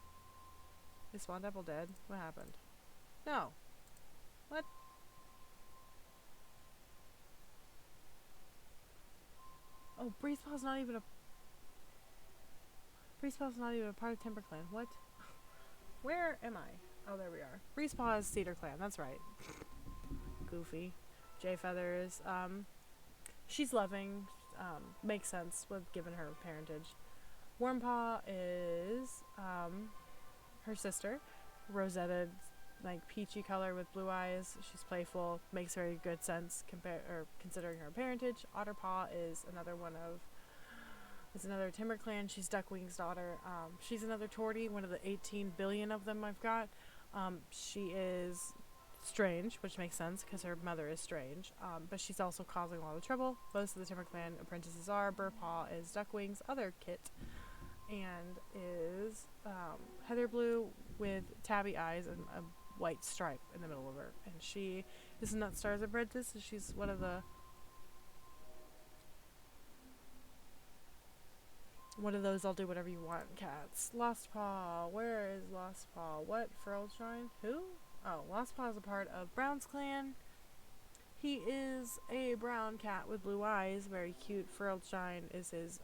A: Is Fondapple dead? What happened? No. What? Oh, Breezepaw's not even a part of TimberClan. What? Where am I? Oh, there we are. Breezepaw is Cedar Clan. That's right. Goofy. Jay Feathers. She's loving. Makes sense with given her parentage. Wormpaw is her sister, rosetted, like peachy color with blue eyes. She's playful, makes very good sense considering her parentage. Otterpaw is another TimberClan. She's Duckwing's daughter. She's another tortie, one of the 18 billion of them I've got. She is strange, which makes sense because her mother is strange, but she's also causing a lot of trouble. Most of the TimberClan apprentices are. Burrpaw is Duckwing's other kit and is heather blue with tabby eyes and a white stripe in the middle of her, and she is a Nutstar's apprentice, and she's one of those I'll do whatever you want cats. Lost Paw. Where is Lost Paw? What? Ferldshine? Who? Oh, Lost Paw is a part of Branchstar. He is a brown cat with blue eyes, very cute. Ferldshine is his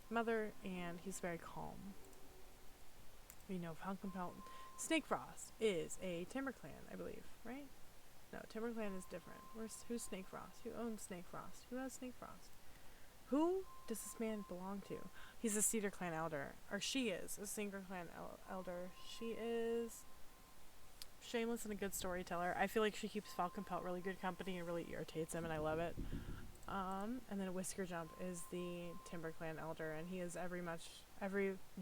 A: mother, and he's very calm. You know, Falconpelt. Snakefrost is a TimberClan, I believe, right? No, TimberClan is different. Who's Snakefrost? Who owns Snakefrost? Who has Snakefrost? Who does this man belong to? He's a Cedar Clan elder, or she is a Cedar Clan elder. She is shameless and a good storyteller. I feel like she keeps Falconpelt really good company and really irritates him, and I love it. And then Whisker Jump is the TimberClan elder, and he is every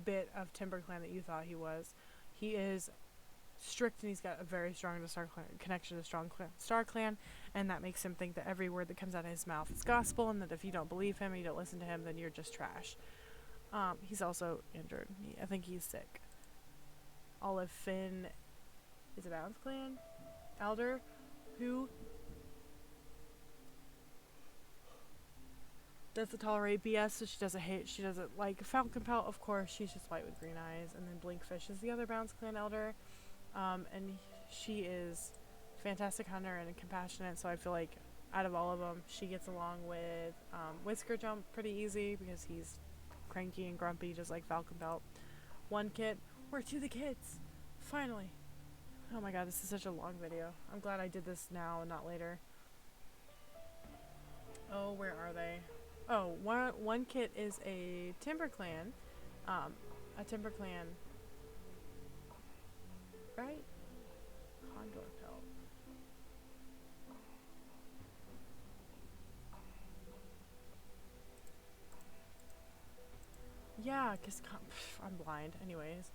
A: bit of TimberClan that you thought he was. He is strict, and he's got a very strong connection to Star Clan, and that makes him think that every word that comes out of his mouth is gospel, and that if you don't believe him and you don't listen to him, then you're just trash. He's also injured. I think he's sick. Olive Finn is a Branchstar elder who doesn't tolerate BS, so she doesn't like Falconpelt, of course. She's just white with green eyes. And then Blinkfish is the other Branchstar elder, and she is fantastic hunter and compassionate, so I feel like out of all of them, she gets along with Whisker Jump pretty easy because he's cranky and grumpy just like Falconpelt. One kit. We're to the kids! Finally! Oh my god, this is such a long video. I'm glad I did this now and not later. Oh, where are they? Oh, one kit is a TimberClan. A TimberClan. Right? Condor Pelt. Yeah, because I'm blind. Anyways.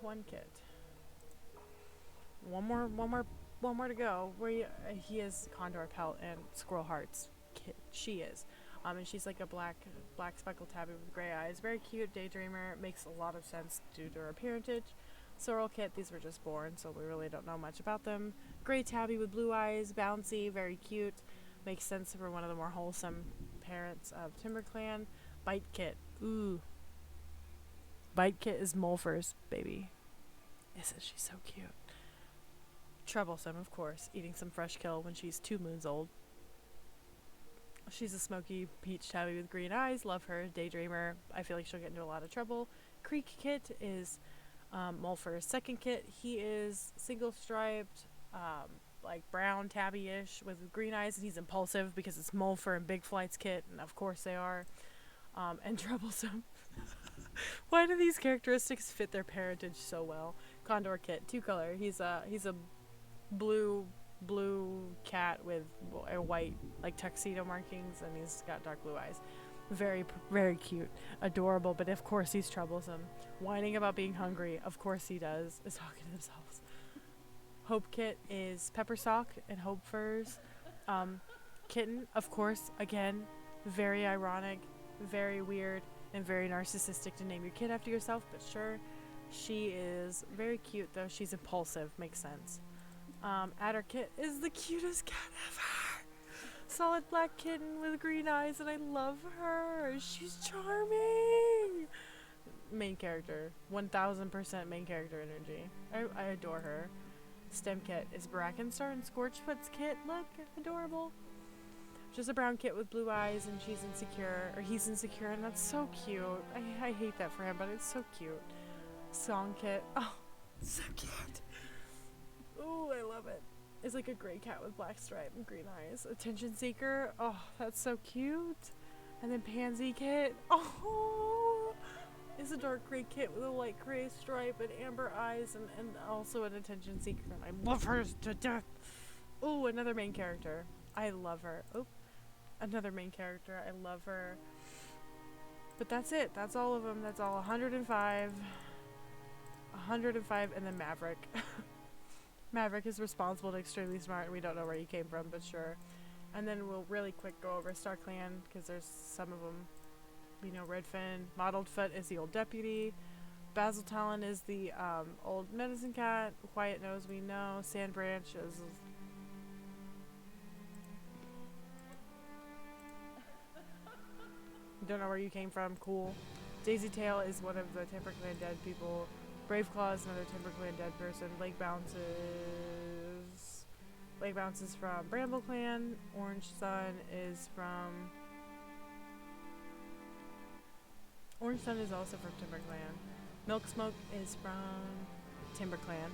A: One kit. One more to go. He is Condor Pelt and Squirrel Heart's kit. She is. And she's like a black speckled tabby with gray eyes. Very cute, daydreamer. Makes a lot of sense due to her parentage. Sorrel Kit, these were just born, so we really don't know much about them. Gray tabby with blue eyes, bouncy, very cute. Makes sense for one of the more wholesome parents of TimberClan. Bite Kit, ooh. Bite Kit is Mulfer's baby. Isn't she so cute? Troublesome, of course, eating some fresh kill when she's 2 moons old. She's a smoky peach tabby with green eyes. Love her. Daydreamer. I feel like she'll get into a lot of trouble. Creek Kit is Mulfer's second kit. He is single striped, like brown tabby-ish with green eyes, and he's impulsive because it's Mulfer and Big Flight's kit, and of course they are. And troublesome. Why do these characteristics fit their parentage so well? Condor Kit, 2-color. He's a blue cat with a white like tuxedo markings, and he's got dark blue eyes. Very cute, adorable, but of course he's troublesome. Whining about being hungry, of course he does. Is talking to themselves. Hope Kit is Pepper Sock and Hope Furs. Kitten, of course, again, very ironic, very weird, and very narcissistic to name your kid after yourself, but sure. She is very cute though. She's impulsive, makes sense. Adder Kit is the cutest cat ever. Solid black kitten with green eyes, and I love her. She's charming. Main character, 1000% main character energy. I adore her. Stem Kit is Branchstar and Scorchfoot's kit. Look, adorable. Just a brown kit with blue eyes, and she's insecure, or he's insecure, and that's so cute. I hate that for him, but it's so cute. Song Kit, oh, so cute. Ooh, I love it. It's like a gray cat with black stripe and green eyes. Attention Seeker, oh, that's so cute. And then Pansy Kit, oh, it's a dark gray kit with a light gray stripe and amber eyes, and also an attention seeker, and I love her to death. Ooh, another main character. I love her. Oh, another main character. I love her. But that's it. That's all of them. That's all 105. 105, and then Maverick. Maverick is responsible and extremely smart, and we don't know where he came from, but sure. And then we'll really quick go over StarClan, because there's some of them. We know Redfin. Mottled Foot is the old deputy. Basil Talon is the old medicine cat. Quiet Nose we know. Sand Branch is... Don't know where you came from. Cool. Daisy Tail is one of the TimberClan dead people. Brave Claw is another TimberClan dead person. Lake Bounce is from Bramble Clan. Orange Sun is from... Orange Sun is also from TimberClan. Milk Smoke is from TimberClan.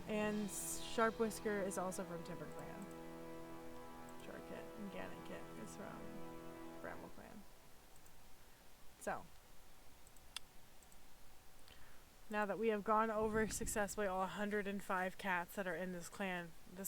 A: And Sharp Whisker is also from TimberClan. Shark Kit and Gannon Kit is from Bramble Clan. So, now that we have gone over successfully all 105 cats that are in this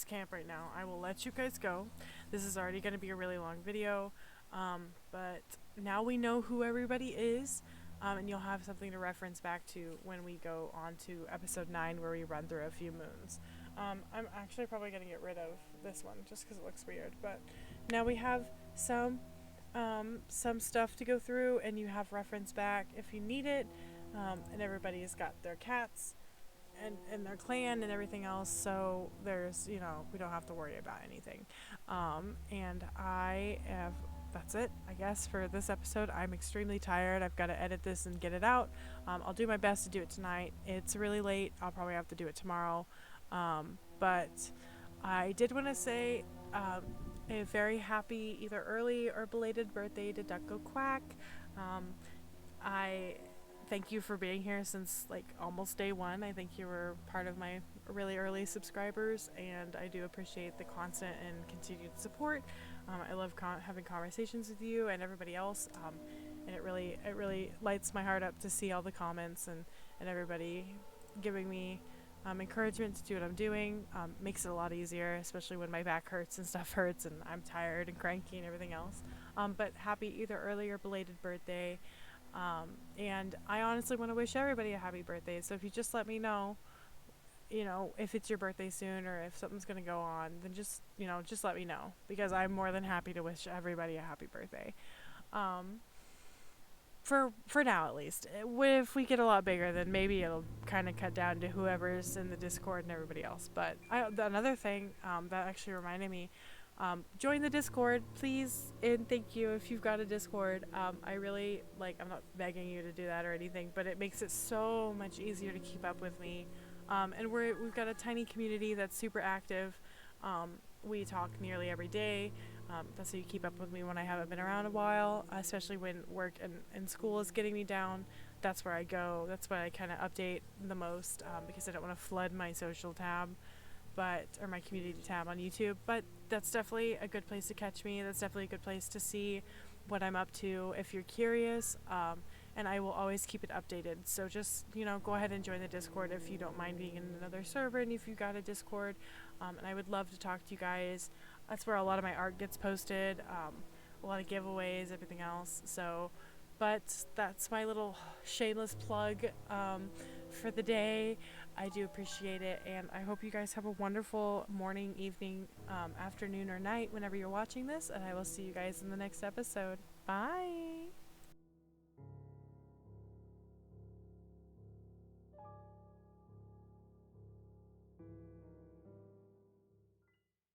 A: camp right now, I will let you guys go. This is already going to be a really long video, but now we know who everybody is, and you'll have something to reference back to when we go on to episode 9, where we run through a few moons. I'm actually probably going to get rid of this one just because it looks weird, but now we have some stuff to go through, and you have reference back if you need it. And everybody's got their cats and their clan and everything else, so there's, we don't have to worry about anything. And that's it, I guess, for this episode. I'm extremely tired. I've got to edit this and get it out. I'll do my best to do it tonight. It's really late. I'll probably have to do it tomorrow. But I did want to say a very happy either early or belated birthday to Ducko Quack. I thank you for being here since like almost day one. I think you were part of my really early subscribers, and I do appreciate the constant and continued support. I love having conversations with you and everybody else, and it really lights my heart up to see all the comments and everybody giving me encouragement to do what I'm doing. Makes it a lot easier, especially when my back hurts and stuff hurts and I'm tired and cranky and everything else. But happy either early or belated birthday. And I honestly want to wish everybody a happy birthday. So if you just let me know, if it's your birthday soon or if something's going to go on, then just let me know, because I'm more than happy to wish everybody a happy birthday. for now at least. If we get a lot bigger, then maybe it'll kind of cut down to whoever's in the Discord and everybody else. But another thing that actually reminded me, join the Discord, please, and thank you if you've got a Discord. I really I'm not begging you to do that or anything, but it makes it so much easier to keep up with me. And we've got a tiny community that's super active. We talk nearly every day. That's how you keep up with me when I haven't been around a while, especially when work and school is getting me down. That's where I go. That's what I kind of update the most, because I don't want to flood my social tab, or my community tab on YouTube. But that's definitely a good place to catch me. That's definitely a good place to see what I'm up to if you're curious. And I will always keep it updated. So just, go ahead and join the Discord if you don't mind being in another server and if you've got a Discord. And I would love to talk to you guys. That's where a lot of my art gets posted, a lot of giveaways, everything else. But that's my little shameless plug for the day. I do appreciate it, and I hope you guys have a wonderful morning, evening, afternoon, or night whenever you're watching this, and I will see you guys in the next episode. Bye!